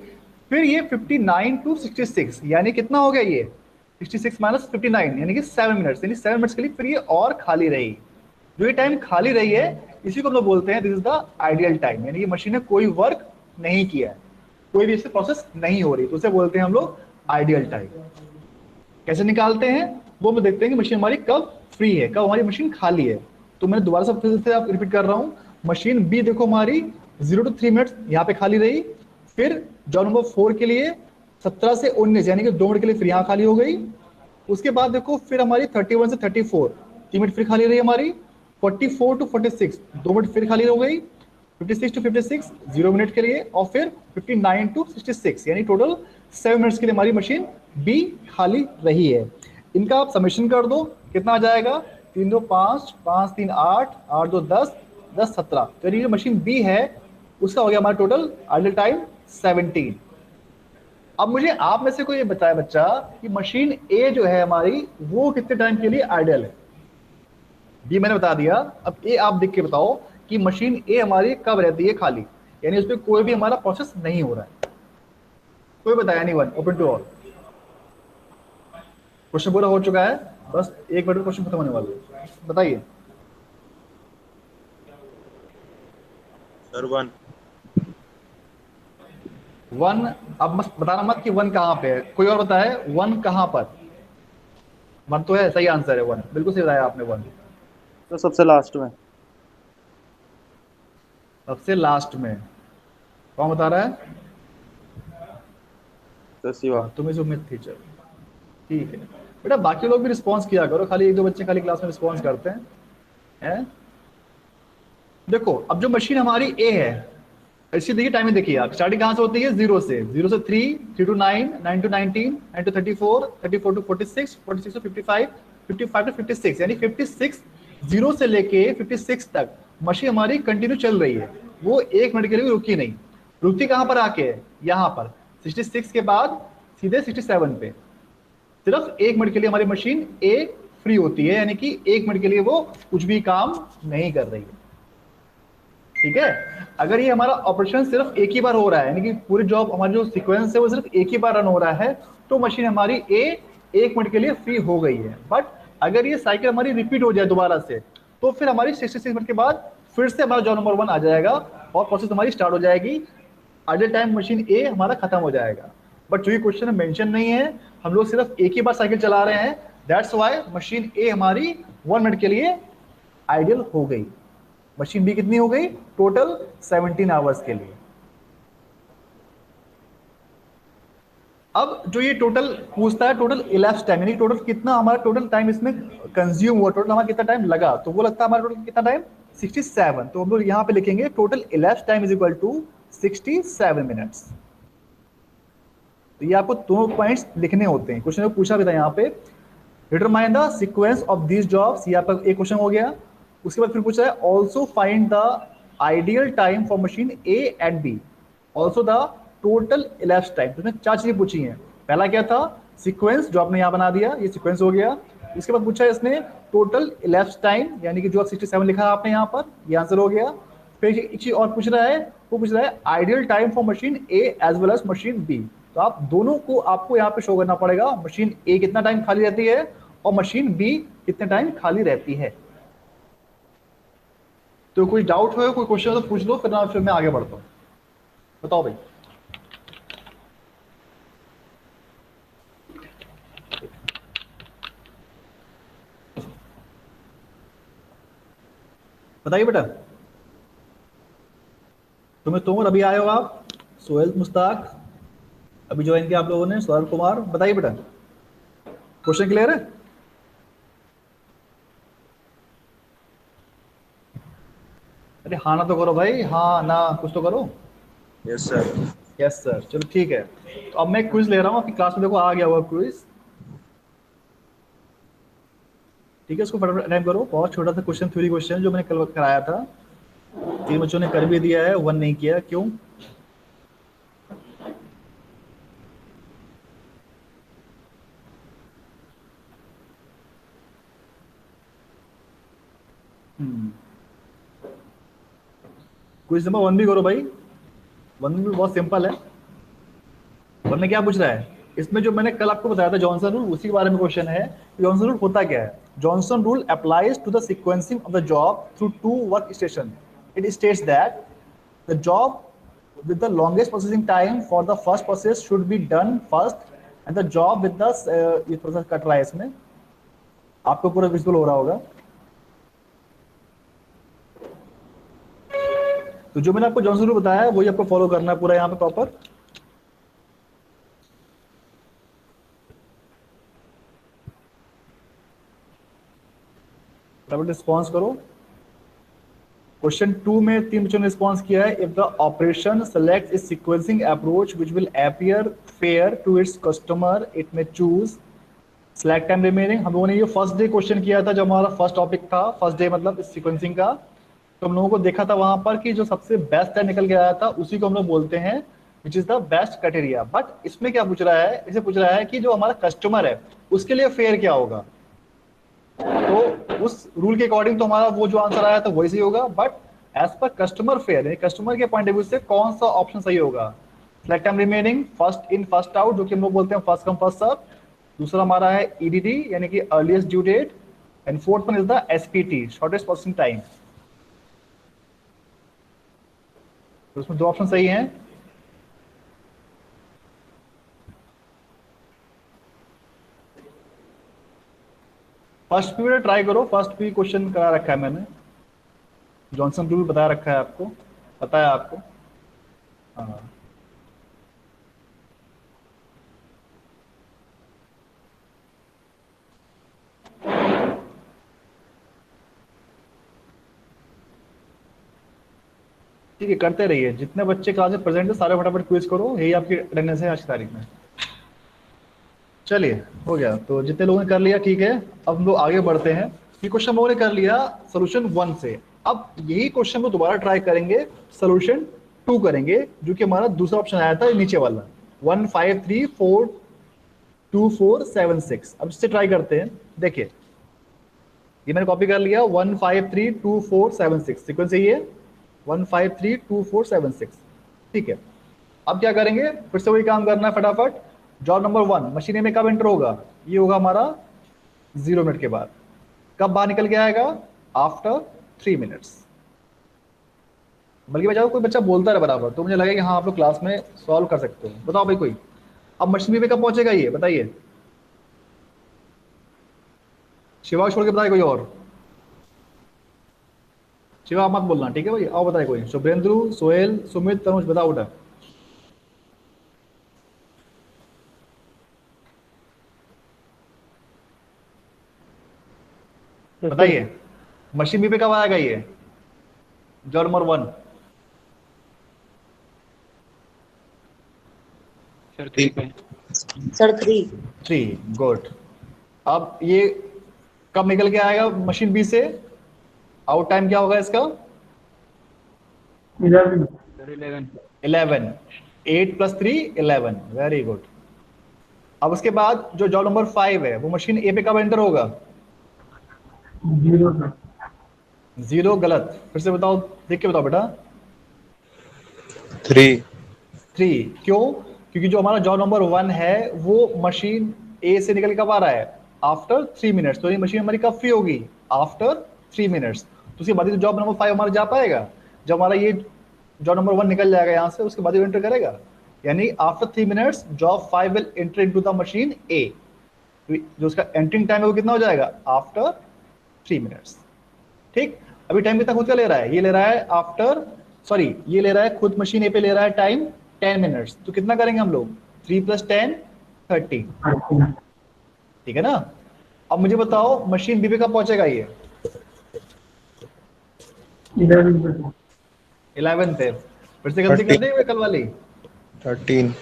फिर ये 59 टू 66 यानी कितना हो गया ये 66 माइनस 59 यानी कि 7 मिनट्स, यानी 7 मिनट्स के लिए फिर ये और खाली रही। जो ये टाइम खाली रही है इसी को हम लोग बोलते हैं this is the ideal time, यानी कि मशीन ने कोई वर्क नहीं किया है, कोई भी इससे प्रोसेस नहीं हो रही, तो उसे बोलते हैं हम लोग आइडियल टाइम। कैसे निकालते हैं वो हम देखते हैं कि मशीन हमारी कब फ्री है, कब हमारी मशीन खाली है। तो मैं दोबारा से फिर से आप रिपीट कर रहा हूँ, मशीन बी देखो हमारी 0 to 3 मिनट्स यहाँ पे खाली रही, फिर जॉब नंबर 4 के लिए 17 से 19 यानी कि 2 मिनट के लिए फिर यहाँ खाली हो गई। उसके बाद देखो फिर हमारी 31 से 34 3 मिनट फिर खाली रही हमारी, 44 टू 46 2 मिनट फिर खाली हो गई, 56 टू 56 0 मिनट के लिए, और फिर 59 टू 66 यानी टोटल 7 मिनट्स के लिए हमारी मशीन बी खाली रही है। इनका आप समेशन कर दो, कितना आ जाएगा 3 2 5 5 3 8 8 2 10 10 17, तो ये मशीन बी है उसका हो गया हमारा टोटल आइडल टाइम 17। अब मुझे आप में से कोई ये बताया बच्चा कि मशीन ए जो है हमारी वो कितने टाइम के लिए आइडल है। बी मैंने बता दिया, अब ए आप देख के बताओ कि मशीन ए हमारी कब रहती है खाली, यानी उस पर कोई भी हमारा प्रोसेस नहीं हो रहा है। कोई बताया नहीं, one open to all. Question पूरा हो चुका है, बस 1 मिनट में क्वेश्चन खत्म होने वाला है, बताइए। सर 1। 1, अब मत बताना मत कि 1 कहाँ पे है, कोई और बताए 1 कहाँ पर। 1 तो है, सही आंसर है 1, बिल्कुल सही बताया आपने 1। तो सबसे लास्ट में। सबसे लास्ट में कौन बता रहा है? तो शिवा। तुम्हें जो उम्मीद थी, चलो ठीक है बेटा, बाकी लोग भी रिस्पॉन्स किया करो, खाली 1 2 बच्चे खाली क्लास में रिस्पॉन्स करते हैं। देखो अब जो मशीन हमारी ए है, इसकी देखिए टाइमिंग देखिए आप, स्टार्टिंग कहाँ से होती है 0 से 3 3 to 9 9 to 19 9 to 34 34 to 46 46 to 55 55 to 56 यानी 56 0 से लेके 56 तक मशीन हमारी कंटिन्यू चल रही है, वो 1 मिनट के लिए रुकी नहीं। रुकती कहाँ पर आके है, यहाँ पर 66 के बाद सीधे 67 पे, सिर्फ 1 मिनट के लिए हमारी मशीन ए फ्री होती है, यानी कि 1 मिनट के लिए वो कुछ भी काम नहीं कर रही है। ठीक है, अगर ये हमारा ऑपरेशन सिर्फ एक ही बार हो रहा है, यानी कि पूरी जॉब हमारी जो सीक्वेंस है वो सिर्फ एक ही बार रन हो रहा है, तो मशीन हमारी ए 1 मिनट के लिए फ्री हो गई है। बट अगर ये साइकिल हमारी रिपीट हो जाए दोबारा से, तो फिर हमारी 66 मिनट के बाद फिर से हमारा जॉब नंबर 1 आ जाएगा और प्रोसेस हमारी स्टार्ट हो जाएगी, आइडल टाइम मशीन ए हमारा खत्म हो जाएगा। बट जो ये क्वेश्चन में मेंशन नहीं है, हम लोग सिर्फ एक ही बार साइकिल चला रहे हैं, दैट्स व्हाई मशीन ए हमारी 1 मिनट के लिए आइडियल हो गई। मशीन बी कितनी हो गई टोटल 17 आवर्स के लिए। अब जो ये टोटल पूछता है टोटल इलैप्स टाइम, यानी टोटल कितना हमारा टोटल टाइम इसमें कंज्यूम हुआ, टोटल हमारा कितना टाइम लगा, तो वो लगता है हमारा टोटल कितना टाइम 67, तो हम लोग यहाँ पे लिखेंगे total elapse time is equal to 67 minutes. तो ये आपको दोनों पॉइंट्स लिखने होते हैं, क्वेश्चन में पूछा भी था यहाँ पे, determine the sequence of these jobs, ये आपका एक क्वेश्चन हो गया। उसके बाद फिर पूछा है also find the ideal time for machine A and B, also the total elapse time. तो इसमें 4 चीजें पूछी हैं, पहला क्या था सीक्वेंस, जो आपने यहाँ बना दिया, ये सीक्वेंस हो गया। इसके बाद पूछा है इसने टोटल इलैप्स टाइम, यानी कि जो आप 67 लिखा है आपने यहाँ पर, ये आंसर हो गया। फिर एक चीज और पूछ रहा है, वो पूछ रहा है ideal time for machine A as well as machine B. तो आप दोनों को आपको यहाँ पे शो करना पड़ेगा, मशीन ए कितना टाइम खाली रहती है और मशीन बी कितने टाइम खाली रहती है। तो कोई डाउट हो, कोई क्वेश्चन हो तो पूछ लो, फिर मैं आगे बढ़ता हूँ। बताओ भाई। बताइए बेटा। तुमर अभी आए हो आप, सोहेल मुश्ताक अभी ज्वाइन किया आप लोगों ने, सौरभ कुमार, बताइए बेटा। क्वेश्चन क्लियर है? अरे हाँ ना तो करो भाई, हाँ ना कुछ तो करो। Yes sir. यस सर, चलो ठीक है। तो अब मैं क्विज ले रहा हूँ आपकी क्लास में, देखो आ गया हुआ क्विज। ठीक है, उसको फटाफट अटेम्प्ट करो। बहुत छोटा सा क्वेश्चन, थ्योरी क्वेश्चन जो मैंने कल कराया था। 3 बच्चों ने कर भी दिया है, 1 नहीं किया, क्यों? क्विज नंबर 1 भी करो भाई। 1 भी बहुत सिंपल है। 1 में क्या पूछ रहा है? इसमें जो मैंने कल आपको बताया था जॉनसन रूल, उसी के बारे में क्वेश्चन है। जॉनसन रूल होता क्या है? Johnson rule applies to the sequencing of the job through 2 work station. It states that the job with the longest processing time for the first process should be done first, and the job with the ये थोड़ा सा cut रहा है इसमें, आपको पूरा visual हो रहा होगा। तो जो मैंने आपको जॉनसन रूल बताया है वही आपको फॉलो करना है पूरा यहाँ पे प्रॉपर। फटाफट रिस्पॉन्स करो। क्वेश्चन 2 में 3 बच्चों ने रिस्पॉन्स किया है। If the operation select is sequencing approach which will appear fair to its customer, it may choose select time remaining. हम लोगों ने ये फर्स्ट डे क्वेश्चन किया था, जब हमारा फर्स्ट टॉपिक था, फर्स्ट डे मतलब इस सीक्वेंसिंग का। तो हम लोगों को देखा था वहां पर कि जो सबसे बेस्ट टाइम निकल के आया था उसी को हम लोग बोलते हैं which is the best criteria. But इसमें क्या पूछ रहा है? इसे पूछ रहा है कि जो हमारा कस्टमर है उसके लिए फेयर क्या होगा। तो उस रूल के अकॉर्डिंग तो हमारा वो जो आंसर आया था वही सही होगा, but as per customer fair, यानी कस्टमर के पॉइंट ऑफ व्यू से कौन सा ऑप्शन सही होगा? Select time remaining, first in first out, जो कि हम लोग बोलते हैं फर्स्ट कम फर्स्ट सर्व। दूसरा हमारा है ईडीडी यानी कि earliest due date, and fourth one is the SPT, shortest processing time. तो उसमें 2 ऑप्शन सही हैं। फर्स्ट पी में ट्राई करो, फर्स्ट पी क्वेश्चन करा रखा है मैंने, जॉनसन रूल बता रखा है आपको, पता है आपको। हाँ ठीक है, करते रहिए। जितने बच्चे क्लास में प्रेजेंट है सारे फटाफट क्विज करो, यही आपकी अटेंडेंस है आज की तारीख में। चलिए हो गया, तो जितने लोगों ने कर लिया ठीक है। अब हम लोग आगे बढ़ते हैं। ये क्वेश्चन हम लोगों ने कर लिया सोल्यूशन 1 से। अब यही क्वेश्चन को दोबारा ट्राई करेंगे, सोल्यूशन 2 करेंगे, जो कि हमारा दूसरा ऑप्शन आया था नीचे वाला 1 5 3 4 2 4 7 6। अब इससे ट्राई करते हैं। देखिए ये मैंने कॉपी कर लिया 1 5 3 2 4 7 6, सीक्वेंस यही है 1 5 3 2 4 7 6। ठीक है, अब क्या करेंगे? फिर से वही काम करना है फटाफट। जॉब नंबर 1 मशीन में कब एंटर होगा? ये होगा हमारा 0 मिनट के बाद। कब बाहर निकल के आएगा? After 3 minutes. बल्कि बजाओ कोई बच्चा बोलता है बराबर, तो मुझे लगा कि हाँ आप लोग क्लास में सॉल्व कर सकते हो। बताओ भाई कोई, अब मशीन में कब पहुंचेगा ये बताइए। शिवा छोड़ के बताए कोई और। शिवा आप मत बोलना, ठीक है भाई। आओ बताए कोई, शुभेंद्र, सोहेल, सुमित, तनुज, बताओ उठा। बताइए मशीन बी पे कब आएगा ये जॉब नंबर 1? सर 3 पे। सर 3। 3, गुड। अब ये कब निकल के आएगा मशीन बी से? आउट टाइम क्या होगा इसका? 11। सर 11। 11, 8 + 3 11, very good. अब उसके बाद जो जॉब नंबर 5 है वो मशीन ए पे कब एंटर होगा? 0 पे। 0 गलत, फिर से बताओ, देख के बताओ बेटा। 3। 3 क्यों? क्योंकि जो हमारा जॉब नंबर 1 है वो मशीन ए से निकल कब आ रहा है? After 3 minutes. तो ये मशीन हमारी कब फ्री होगी? After 3 minutes. तो उसके बाद जॉब नंबर 5 हमारा जा पाएगा जब हमारा ये जॉब नंबर 1 निकल जाएगा यहाँ से, उसके बाद एंटर करेगा। यानी after 3 minutes job 5 will enter into the machine A. जो उसका एंट्रिंग टाइम है वो कितना हो जाएगा? After 3 minutes. ठीक, अभी टाइम कितना खुद का ले रहा है? ये ले रहा है आफ्टर, सॉरी ये ले रहा है खुद मशीन ए पे ले रहा है टाइम 10 मिनट्स। तो कितना करेंगे हम लोग? 3 + 10 30। ठीक है ना। अब मुझे बताओ मशीन बी पे कब पहुंचेगा ये? 11 पे। 11 पे। फिर से गलती कर दी हुई कल वाली। 13।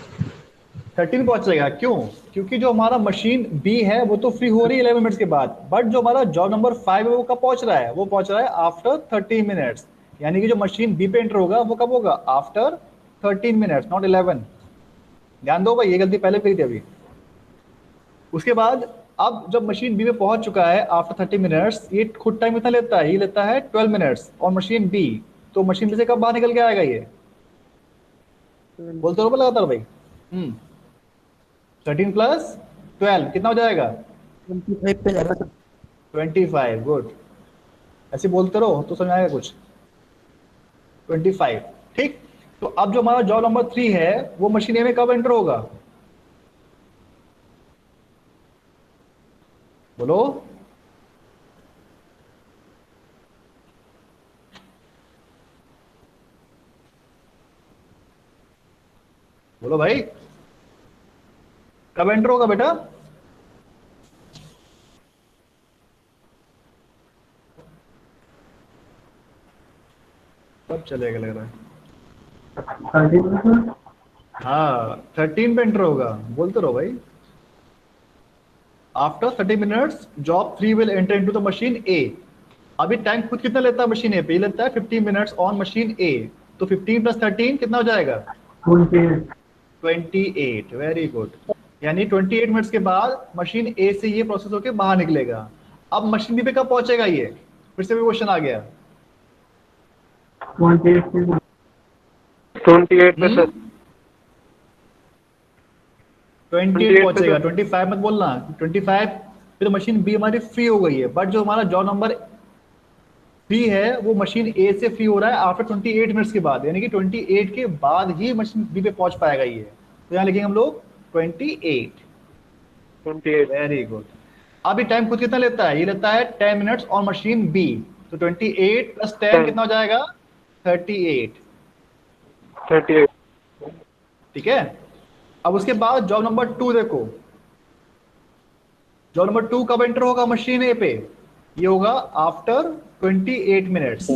13 पहुंचेगा, क्यों? क्योंकि जो हमारा मशीन बी है वो तो फ्री हो रही है 11 मिनट्स के बाद, बट जो हमारा जॉब नंबर 5 है वो कब पहुंच रहा है? वो पहुंच रहा है आफ्टर 13 मिनट्स। यानी कि जो मशीन बी पे एंटर होगा वो कब होगा? After 13 minutes, not 11। ध्यान दो भाई, ये गलती पहले करी थी अभी। उसके बाद अब जब मशीन बी में पहुंच चुका है आफ्टर 30 मिनट्स, ये खुद टाइम कितना लेता है? ये लेता है 12 मिनट्स और मशीन बी, तो मशीन बी से कब बाहर निकल के आएगा ये? बोलते रहो लगातार भाई। 13 प्लस 12 कितना हो जाएगा? 25 पे जाएगा सर। 25। गुड, ऐसे बोलते रहो तो समझ आएगा कुछ। 25। ठीक। तो अब जो हमारा जॉब नंबर 3 है वो मशीन ए में कब एंटर होगा? बोलो। बोलो भाई, कब एंटर होगा बेटा? कब चलेगा लग रहा है? 13 पे सर। हाँ 13 पे एंटर होगा, बोलते रहो भाई। After 30 minutes job 3 will enter into the machine A. अभी टाइम खुद कितना लेता है मशीन ए पे? लेता है 15 मिनट्स ऑन मशीन ए। तो 15 प्लस 13 कितना हो जाएगा? 28। 28। Very good. यानी 28 मिनट्स के बाद मशीन ए से ये प्रोसेस होकर बाहर निकलेगा। अब मशीन बी पे कब पहुंचेगा ये? फिर से भी क्वेश्चन आ गया। 28 पे। 28 पे सर। 28 पहुंचेगा, 25 मत बोलना। 25 फिर मशीन बी हमारी फ्री हो गई है, बट जो हमारा जॉब नंबर 3 है वो मशीन ए से फ्री हो रहा है आफ्टर 28 मिनट्स के बाद, यानी कि 28 के बाद ही मशीन बी पे पहुंच पाएगा ये। तो यहाँ लिखेंगे हम लोग 28। 28। Very good. अभी टाइम खुद कितना लेता है? ये लेता है 10 मिनट्स ऑन मशीन बी। तो 28 प्लस 10 कितना हो जाएगा? 38। 38। ठीक है। अब उसके बाद जॉब नंबर 2 देखो। जॉब नंबर 2 कब एंटर होगा मशीन ए पे? ये होगा आफ्टर 28 मिनट्स।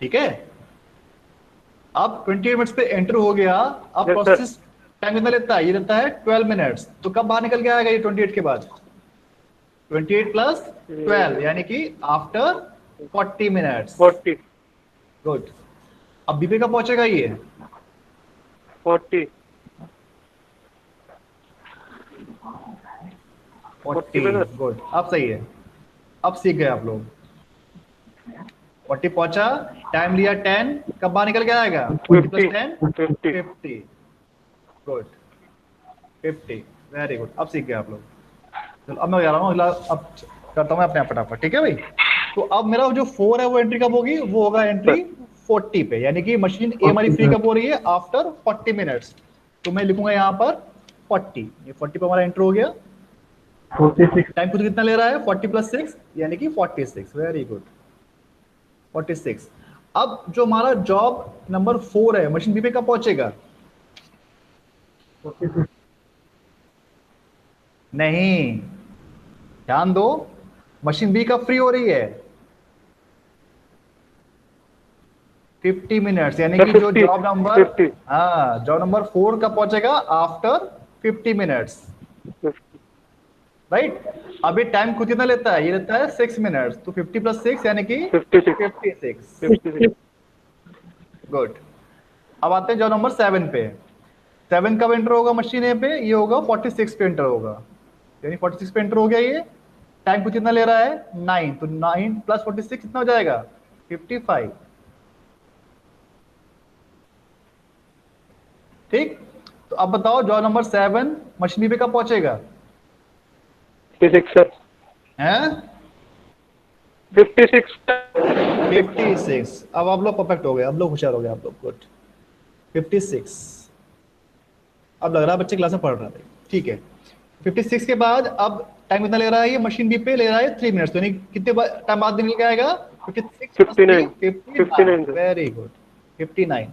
ठीक है। अब 28 मिनट्स पे एंटर हो गया। अब Yes, sir. प्रोसेस टाइम कितना लेता है? ये लेता है 12 मिनट्स। तो कब बाहर निकल के आएगा ये 28 के बाद? 28 प्लस 12 यानी कि आफ्टर 40 मिनट्स। 40। गुड। अब बी पे कब पहुंचेगा ये? 40। 40। गुड, अब सही है। अब सीख गए आप लोग। 40 पहुंचा, टाइम लिया 10, कब बाहर निकल के आएगा? 40 प्लस 10 50। 50। गुड, 50। वेरी गुड, अब सीख गए आप लोग। चलो अब मैं जा रहा हूँ अगला, अब करता हूँ मैं अपने आप फटाफट। ठीक है भाई। तो अब मेरा जो 4 है वो एंट्री कब होगी? वो होगा एंट्री 40 पे, यानी कि मशीन ए हमारी फ्री कब हो रही है? After 40 minutes. तो मैं लिखूंगा यहाँ पर 40। ये 40 पे हमारा एंटर हो गया। 46। टाइम खुद कितना ले रहा है? 40 प्लस 6 यानी कि 46। Very good, 46। अब जो हमारा जॉब नंबर 4 है मशीन बी पे कब पहुंचेगा? 46। नहीं, ध्यान दो, मशीन बी कब फ्री हो रही है? 50 मिनट्स, यानी कि जो 50, जॉब नंबर 50। हाँ जॉब नंबर 4 कब पहुंचेगा? After 50 minutes. राइट। अभी टाइम खुद कितना लेता है? ये लेता है 6 मिनट्स। तो 50 प्लस 6 यानी कि 56। 56। 56। गुड। अब आते हैं जॉब नंबर 7 पे। 7 कब एंटर होगा मशीन ए पे? ये होगा 46 पे एंटर होगा, यानी 46 पे एंटर हो गया ये। टाइम कुछ कितना ले रहा है? 9। तो 9 प्लस 46 कितना हो जाएगा? 55। ठीक। तो अब बताओ जॉब नंबर 7 मशीन बी पे कब पहुंचेगा? 56 सर। हैं? 56। 56। अब आप लोग परफेक्ट हो गए, अब लोग होशियार हो गए आप लोग। गुड, 56। अब लग रहा है बच्चे क्लास में पढ़ रहे थे। ठीक है। 56 के बाद अब टाइम कितना ले रहा है ये मशीन बी पे? ले रहा है 3 मिनट्स। तो यानी कितने टाइम बाद निकल के आएगा? 59। 59। Very good, 59।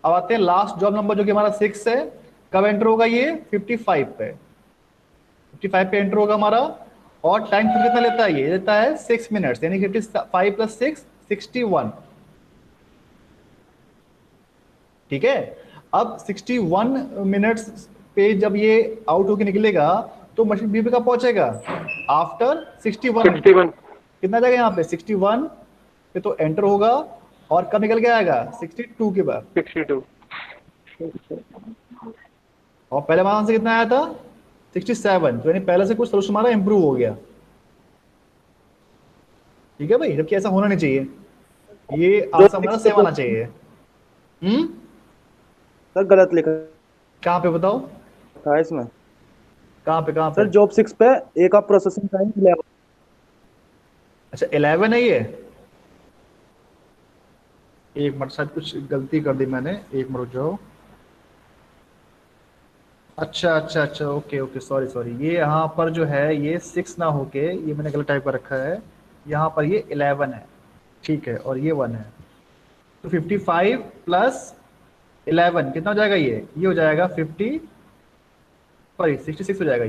अब आते हैं लास्ट जॉब नंबर जो कि हमारा 6 है। कब एंटर होगा ये? 55 पे। 55 पे एंटर होगा हमारा, और टाइम फिर कितना लेता है, ये लेता है 6 मिनट्स, यानी 55 प्लस 6 61। ठीक है, अब 61 मिनट्स पे जब ये आउट होके निकलेगा तो मशीन बी पे कब पहुंचेगा, आफ्टर 61। 61। कितना जाएगा यहाँ पे 61 पे तो एंटर होगा, और कब निकल के आएगा 62 के बाद। 62। और पहले हमारा आंसर कितना आया था 67, तो यानी पहले से कुछ सोल्यूशन हमारा इंप्रूव हो गया। ठीक है भाई, जबकि ऐसा होना नहीं चाहिए, ये जो आंसर हमारा 6 पे सेम आना चाहिए। सर गलत लिखा कहाँ पे बताओ, था इसमें। कहाँ पे? सर जॉब 6 पे ए का प्रोसेसिंग टाइम 11। अच्छा 11 है ये, एक मिनट, शायद कुछ गलती कर दी मैंने, एक मिनट रुक जाओ। अच्छा, ओके ओके, सॉरी सॉरी, ये यहाँ पर जो है ये 6 ना होके ये मैंने गलत टाइप कर रखा है, यहाँ पर ये 11 है। ठीक है, और ये 1 है, तो 55 प्लस 11 कितना हो जाएगा, ये हो जाएगा 50, सॉरी 66 हो जाएगा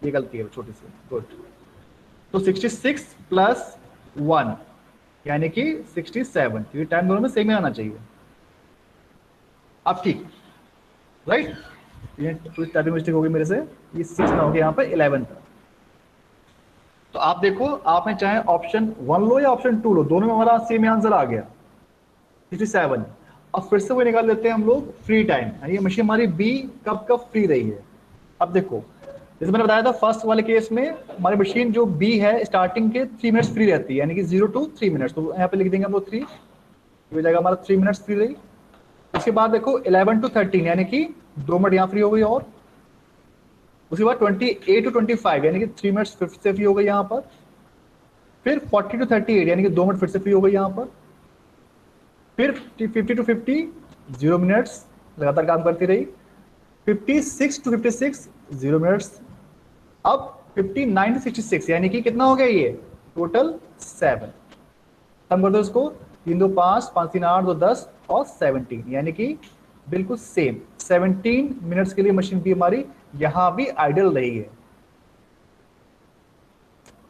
ये गलती है छोटी सी, गुड। तो 66 प्लस 1 यानी कि 67, क्योंकि टाइम दोनों में सेम ही आना चाहिए। अब ठीक, राइट, ये कुछ टाइपिंग मिस्टेक हो गई मेरे से, ये 6 ना हो गया यहाँ पे 11 था। तो आप देखो, आपने चाहे ऑप्शन 1 लो या ऑप्शन 2 लो, दोनों में हमारा सेम आंसर आ गया 67। अब फिर से वो निकाल लेते हैं हम लोग फ्री टाइम, यानी ये मशीन हमारी बी कब कब फ्री रही है। अब देखो, जैसे मैंने बताया था फर्स्ट वाले केस में हमारी मशीन जो बी है स्टार्टिंग के 3 मिनट्स फ्री रहती है, यानी कि 0 to 3 मिनट्स, तो यहाँ पे लिख देंगे हम लोग 3, हो जाएगा हमारा 3 मिनट्स फ्री रही। उसके बाद देखो 11 to 13 यानी कि 2 मिनट यहाँ फ्री हो गई, और उसके बाद 28 to 25 यानी कि 3 मिनट्स फिर से फ्री हो गई यहाँ पर। फिर 40 to 38 यानी कि 2 मिनट फिर से फ्री हो गई यहाँ पर। फिर 50 to 50 0 मिनट्स लगातार काम करती रही। 56 to 56 0 मिनट्स। अब 59 to 66 यानी कि कितना हो गया ये टोटल 7। सम कर दो इसको, 3 2 5, 5 3 8, 2 10 और 17, यानी कि बिल्कुल सेम 17 मिनट्स के लिए मशीन भी हमारी यहां भी आइडल रही है।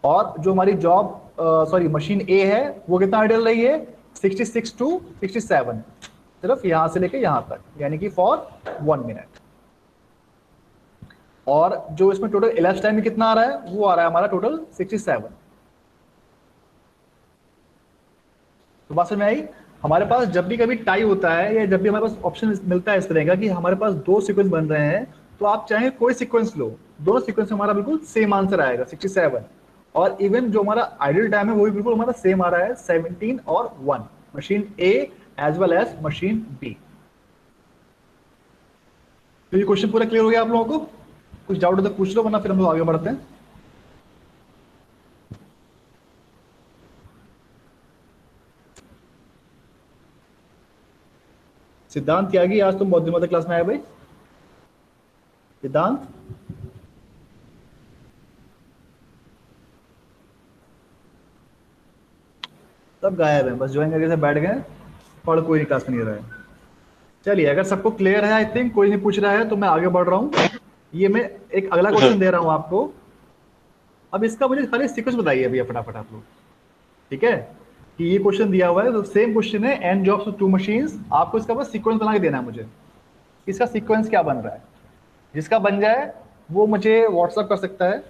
और जो हमारी जॉब सॉरी मशीन ए है वो कितना आइडल रही है 66 टू 67, सिर्फ यहां से लेके यहां तक, यानी कि फॉर 1 मिनट। और जो इसमें टोटल elapsed टाइम कितना आ रहा है, वो आ रहा है हमारा टोटल 67। तो बात समझ में आई। हमारे पास जब भी कभी टाई होता है या जब भी हमारे पास ऑप्शन मिलता है इस तरह का कि हमारे पास 2 सीक्वेंस बन रहे हैं, तो आप चाहे कोई सीक्वेंस लो, दोनों सीक्वेंस में हमारा बिल्कुल सेम आंसर आएगा 67। और इवन जो हमारा आइडियल टाइम है वो भी बिल्कुल हमारा सेम आ रहा है 17 और 1, machine A as well as machine B. तो ये क्वेश्चन पूरा क्लियर हो गया आप लोगों को? कुछ डाउट है तो पूछ लो, वरना फिर हम लोग आगे बढ़ते हैं। सिद्धांत त्यागी, आज तुम बुद्धिमत्ता क्लास में आए भाई? सिद्धांत, सब गायब है, बस ज्वाइन करके से बैठ गए, पढ़ कोई क्लास में नहीं रहा है। चलिए, अगर सबको क्लियर है, आई थिंक कोई नहीं पूछ रहा है, तो मैं आगे बढ़ रहा हूँ। ये मैं एक अगला क्वेश्चन दे रहा हूँ आपको। अब इसका मुझे खाली सीक्वेंस बताइए भैया फटाफट आप लोग, ठीक है? कि ये क्वेश्चन दिया हुआ है, तो सेम क्वेश्चन है, एन जॉब्स टू मशीन्स, आपको इसका बस सीक्वेंस बना के देना है मुझे, इसका सीक्वेंस क्या बन रहा है। जिसका बन जाए वो मुझे व्हाट्सअप कर सकता है।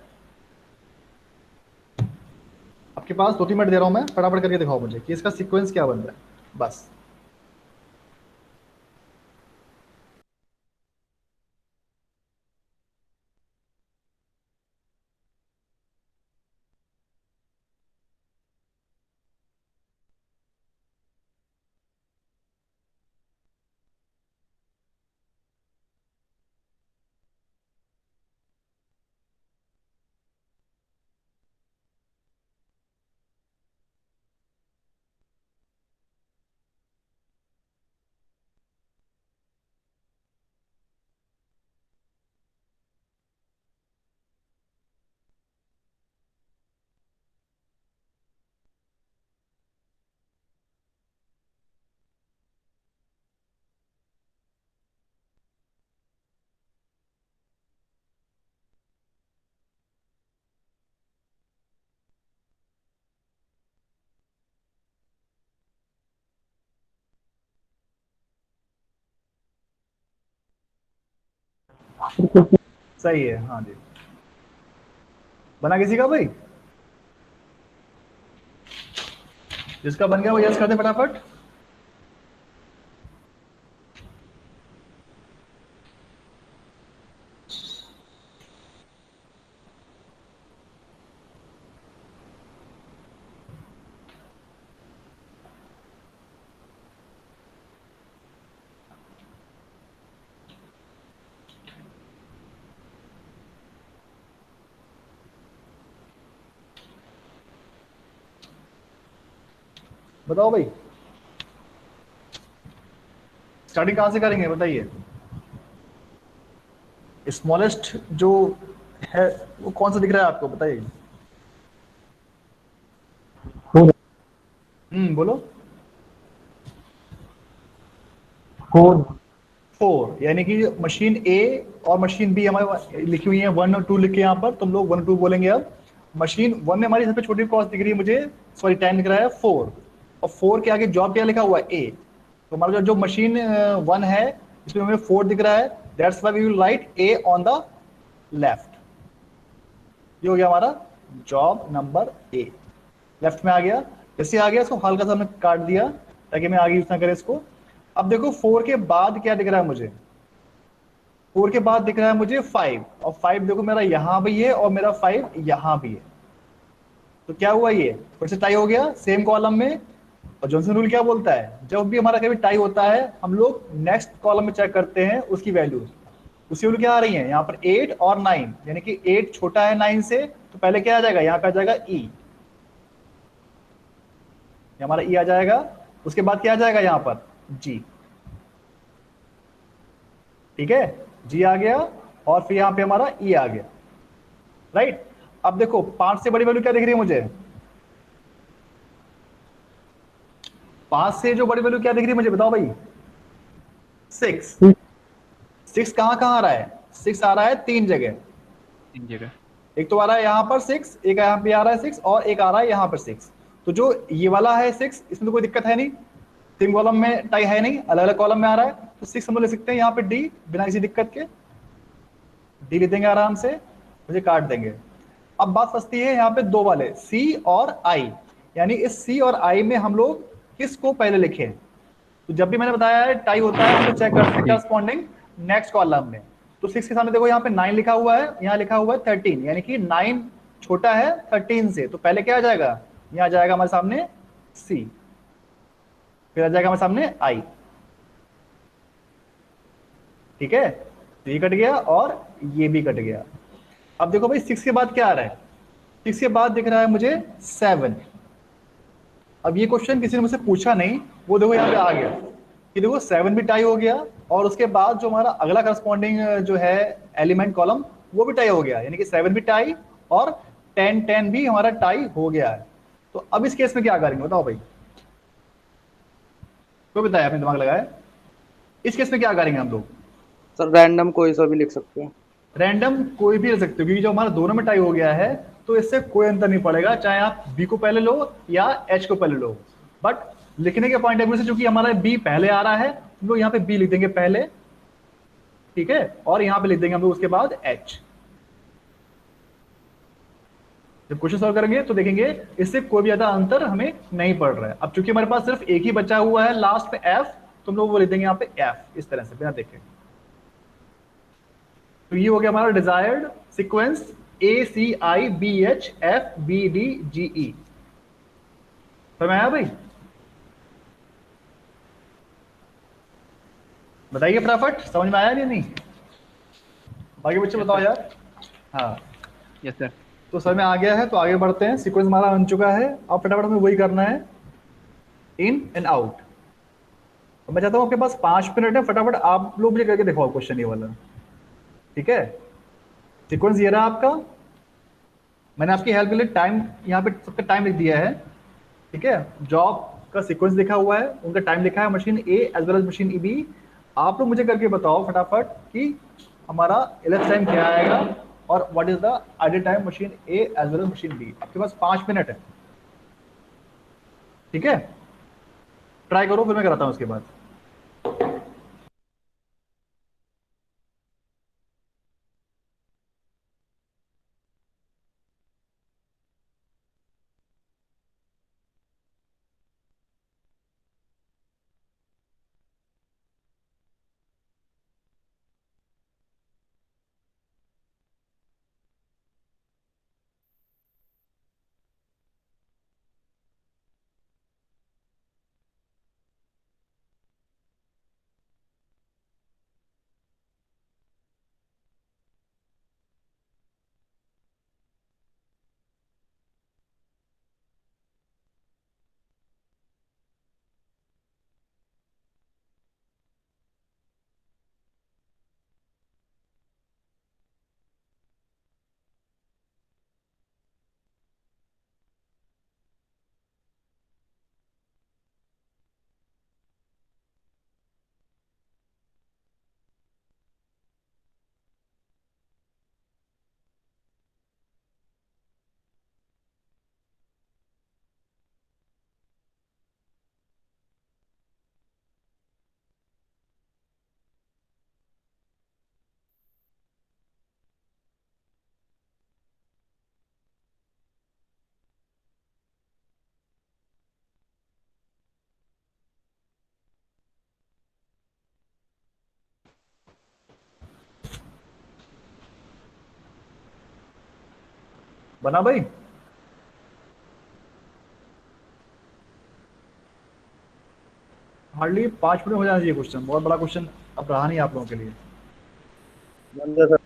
आपके पास 2-3 मिनट दे रहा हूं मैं, फटाफट करके दिखाओ मुझे कि इसका सीक्वेंस क्या बन रहा है, बस। सही है, हाँ जी। बना किसी का भाई? जिसका बन गया वो यस कर दे फटाफट। बताओ भाई, स्टार्टिंग कहाँ से करेंगे बताइए। स्मॉलेस्ट जो है वो कौन सा दिख रहा है आपको, बताइए। बोलो। 4 4, यानी कि मशीन ए और मशीन बी हमारे लिखी हुई है, 1 और 2 लिखे यहाँ पर, तुम लोग 1 और 2 बोलेंगे। अब मशीन 1 में हमारी सबसे छोटी कॉस्ट दिख रही है मुझे, सॉरी टाइम दिख रहा है 4, और 4 के आगे जॉब क्या लिखा हुआ है, ए। तो हमारा जो मशीन 1 है इसमें हमें 4 दिख रहा है, that's why we will write A on the left. ये हो गया हमारा जॉब नंबर ए, लेफ्ट में आ गया। जैसे आ गया इसको हल्का सा हमने काट दिया ताकि मैं आगे यूज ना करे इसको। अब देखो 4 के बाद क्या दिख रहा है मुझे, 4 के बाद दिख रहा है मुझे 5, और 5 देखो मेरा यहां भी है और मेरा 5 यहां भी है। तो क्या हुआ, ये फिर से टाई हो गया सेम कॉलम में। और जॉनसन रूल क्या बोलता है, जब भी हमारा कभी टाई होता है हम लोग नेक्स्ट कॉलम में चेक करते हैं उसकी वैल्यूज। उसी रूल क्या आ रही है यहाँ पर 8 और 9, यानी कि 8 छोटा है 9 से, तो पहले क्या आ जाएगा, यहाँ पे आ जाएगा ई, हमारा ई आ जाएगा। उसके बाद क्या आ जाएगा यहाँ पर, जी। ठीक है, जी आ गया, और फिर यहाँ पे हमारा ई आ गया, राइट। अब देखो 5 से बड़ी वैल्यू क्या दिख रही है मुझे, 5 से जो बड़ी वैल्यू क्या दिख रही है मुझे बताओ भाई, 6। 6 कहाँ कहाँ आ रहा है, 6 आ रहा है 3 जगह। 3 जगह। एक तो आ रहा है यहाँ पर 6, एक यहाँ पे आ रहा है 6, और एक आ रहा है यहाँ पर 6। तो जो ये वाला है 6, इसमें तो कोई दिक्कत है नहीं, सेम कॉलम में टाई है नहीं, अलग अलग कॉलम में आ रहा है, तो 6 हम लोग ले सकते हैं यहाँ पे डी, बिना किसी दिक्कत के डी ले देंगे आराम से, मुझे काट देंगे। अब बात फंसती है यहाँ पे दो वाले सी और आई, यानी इस सी और आई में हम लोग किसको पहले लिखें। तो जब भी मैंने बताया है टाई होता है हम लोग चेक करते हैं करस्पॉन्डिंग नेक्स्ट कॉलम में। तो 6 के सामने देखो यहाँ पे 9 लिखा हुआ है, यहाँ लिखा हुआ है 13, यानी कि 9 छोटा है 13 से, तो पहले क्या आ जाएगा, यहाँ आ जाएगा हमारे सामने सी, फिर आ जाएगा हमारे सामने आई। ठीक है, तो ये कट गया और ये भी कट गया। अब देखो भाई 6 के बाद क्या आ रहा है, 6 के बाद दिख रहा है मुझे 7। अब ये क्वेश्चन किसी ने मुझसे पूछा नहीं, वो देखो यहाँ पे आ गया कि देखो 7 भी टाई हो गया, और उसके बाद जो हमारा अगला करस्पॉन्डिंग जो है एलिमेंट कॉलम वो भी टाई हो गया, यानी कि 7 भी टाई और 10 10 भी हमारा टाई हो गया है। तो अब इस केस में क्या करेंगे बताओ भाई, कोई बताया, आपने दिमाग लगाया, इस केस में क्या करेंगे हम लोग। सर रैंडम कोई सा भी लिख सकते हैं। रैंडम कोई भी ले सकते हो, क्योंकि जो हमारा दोनों में टाई हो गया है तो इससे कोई अंतर नहीं पड़ेगा, चाहे आप बी को पहले लो या एच को पहले लो। बट लिखने के पॉइंट ऑफ व्यू से चूंकि हमारा बी पहले आ रहा है, हम लोग यहाँ पे बी लिख देंगे पहले, ठीक है, और यहाँ पे लिख देंगे हम लोग उसके बाद एच। जब क्वेश्चन सॉल्व करेंगे तो देखेंगे इससे कोई भी ज्यादा अंतर हमें नहीं पड़ रहा है। अब चूंकि हमारे पास सिर्फ एक ही बचा हुआ है लास्ट में एफ, तो हम लोग वो लिख देंगे यहाँ पे एफ इस तरह से बिना देखे। तो ये हो गया हमारा desired sequence A C I B H F B D G E. समझ में आया भाई, बताइए फटाफट, समझ में आया या नहीं, बाकी बच्चे बताओ यार। हाँ यस सर। तो समझ में आ गया है, तो आगे बढ़ते हैं, सीक्वेंस हमारा बन चुका है। अब फटाफट हमें वही करना है, इन एंड आउट। तो मैं चाहता हूँ आपके पास 5 मिनट है, फटाफट आप लोग मुझे करके दिखाओ क्वेश्चन ये वाला, ठीक है। सीक्वेंस ये रहा आपका, मैंने आपकी हेल्प के लिए टाइम यहाँ पे सबका टाइम लिख दिया है, ठीक है। जॉब का सीक्वेंस लिखा हुआ है, उनका टाइम लिखा है, machine A as well as machine E B. आप लोग मुझे करके बताओ फटाफट कि हमारा एलएफ टाइम क्या आएगा और what is the ideal time machine A as well as machine B. आपके पास 5 मिनट है, ठीक है। ट्राई करो, फिर मैं कराता हूँ उसके बाद। बना भाई? हार्डली 5 मिनट में हो जाना चाहिए क्वेश्चन, बहुत बड़ा क्वेश्चन अब रहा नहीं आप लोगों के लिए। बन गया सर।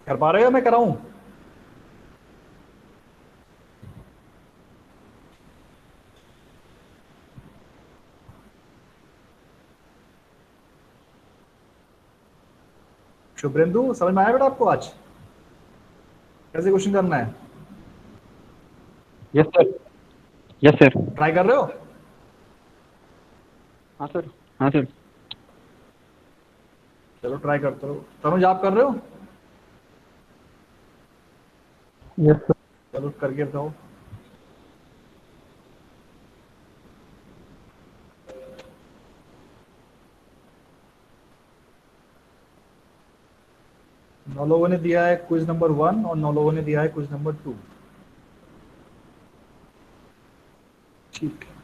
कर पा रहे हो मैं कराऊं? शुभ्रेंदु समझ में आया बेटा आपको आज कैसे क्वेश्चन करना है? Yes sir, yes sir. Try कर रहे हो? हाँ सर, हाँ सर। चलो ट्राई करते हो। तनुज आप कर रहे हो? Yes sir. चलो करके बताओ। नौ लोगों ने दिया है क्विज नंबर 1 और 9 लोगों ने दिया है क्विज नंबर 2। ठीक है।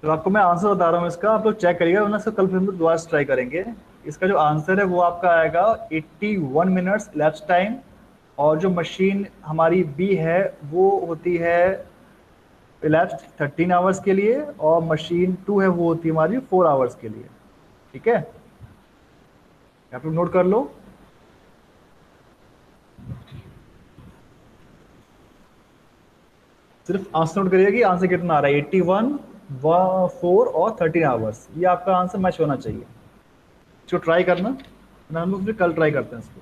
तो आपको मैं आंसर बता रहा हूँ इसका, आप लोग चेक करिएगा, वरना इसका कल फिर हम लोग दोबारा से ट्राई करेंगे। इसका जो आंसर है वो आपका आएगा 81 मिनट्स elapsed टाइम, और जो मशीन हमारी बी है वो होती है elapsed 13 आवर्स के लिए, और मशीन 2 है वो होती है हमारी 4 आवर्स के लिए। ठीक है, आप लोग नोट कर लो। सिर्फ आंसर नोट करिएगा कि आंसर कितना आ रहा है, 81, 4 और 13 आवर्स, ये आपका आंसर मैच होना चाहिए। इसको ट्राई करना, हम लोग फिर कल ट्राई करते हैं इसको।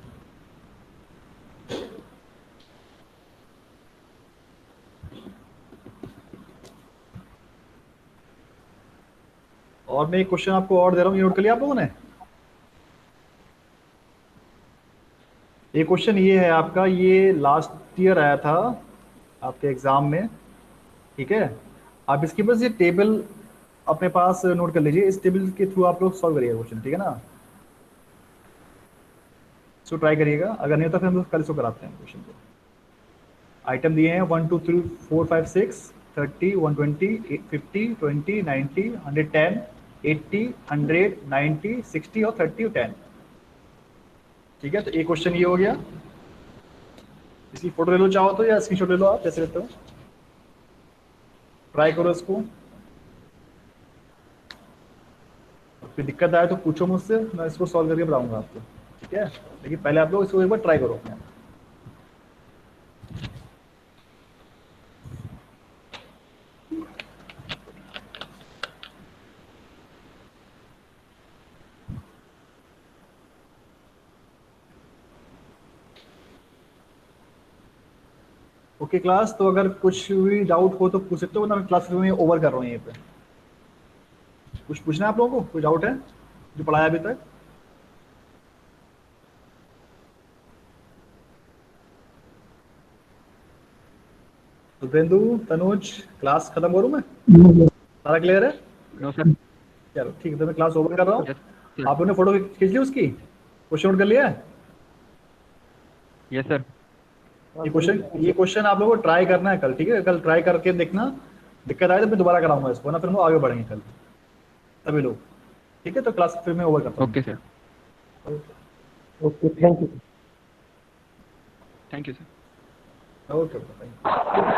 और मैं एक क्वेश्चन आपको और दे रहा हूँ, ये नोट कर लिया आप लोगों ने? एक क्वेश्चन ये है आपका, ये लास्ट ईयर आया था आपके एग्जाम में। ठीक है, आप इसकी बस ये टेबल अपने पास नोट कर लीजिए, इस टेबल के थ्रू आप लोग सॉल्व करिएगा क्वेश्चन, ठीक है ना? इसको ट्राई करिएगा, अगर नहीं होता फिर हम लोग कल इसको कराते हैं क्वेश्चन को। आइटम दिए हैं 1 2 3 4 5 6 30 120 50 20 90 110 80 100 90 60 और 30 और 10। ठीक है, तो एक क्वेश्चन ये हो गया। इसकी फोटो ले लो चाहो तो, या स्क्रीनशॉट ले लो, आप जैसे लेते हो। ट्राई करो इसको, फिर दिक्कत आए तो पूछो मुझसे, मैं इसको सॉल्व करके बताऊंगा आपको। ठीक है, लेकिन पहले आप लोग इसको एक बार ट्राई करो अपने आप। ओके क्लास, तो अगर कुछ भी डाउट हो तो पूछ सकते हो, वरना मैं क्लास में ओवर कर रहा हूँ यहीं पे। कुछ पूछना है आप लोगों को? कोई डाउट है जो पढ़ाया अभी तक? तो बेंदु, तनुज, क्लास खत्म करूँ मैं? सारा क्लियर है? No sir. चलो ठीक है, तो मैं क्लास ओवर कर रहा हूँ। यस आप लोगों ने फोटो खींच ली उसकी, क्वेश्चन नोट कर लिया है? Yes sir. ये क्वेश्चन आप लोगों को ट्राई करना है कल, ठीक है? कल ट्राई करके देखना, दिक्कत आए तो मैं दोबारा कराऊंगा इसको, ना फिर हम लोग आगे बढ़ेंगे कल सभी लोग। ठीक है, तो क्लास फिर मैं ओवर करता हूँ। Okay sir, okay, thank you. Thank you sir. Okay, thank you.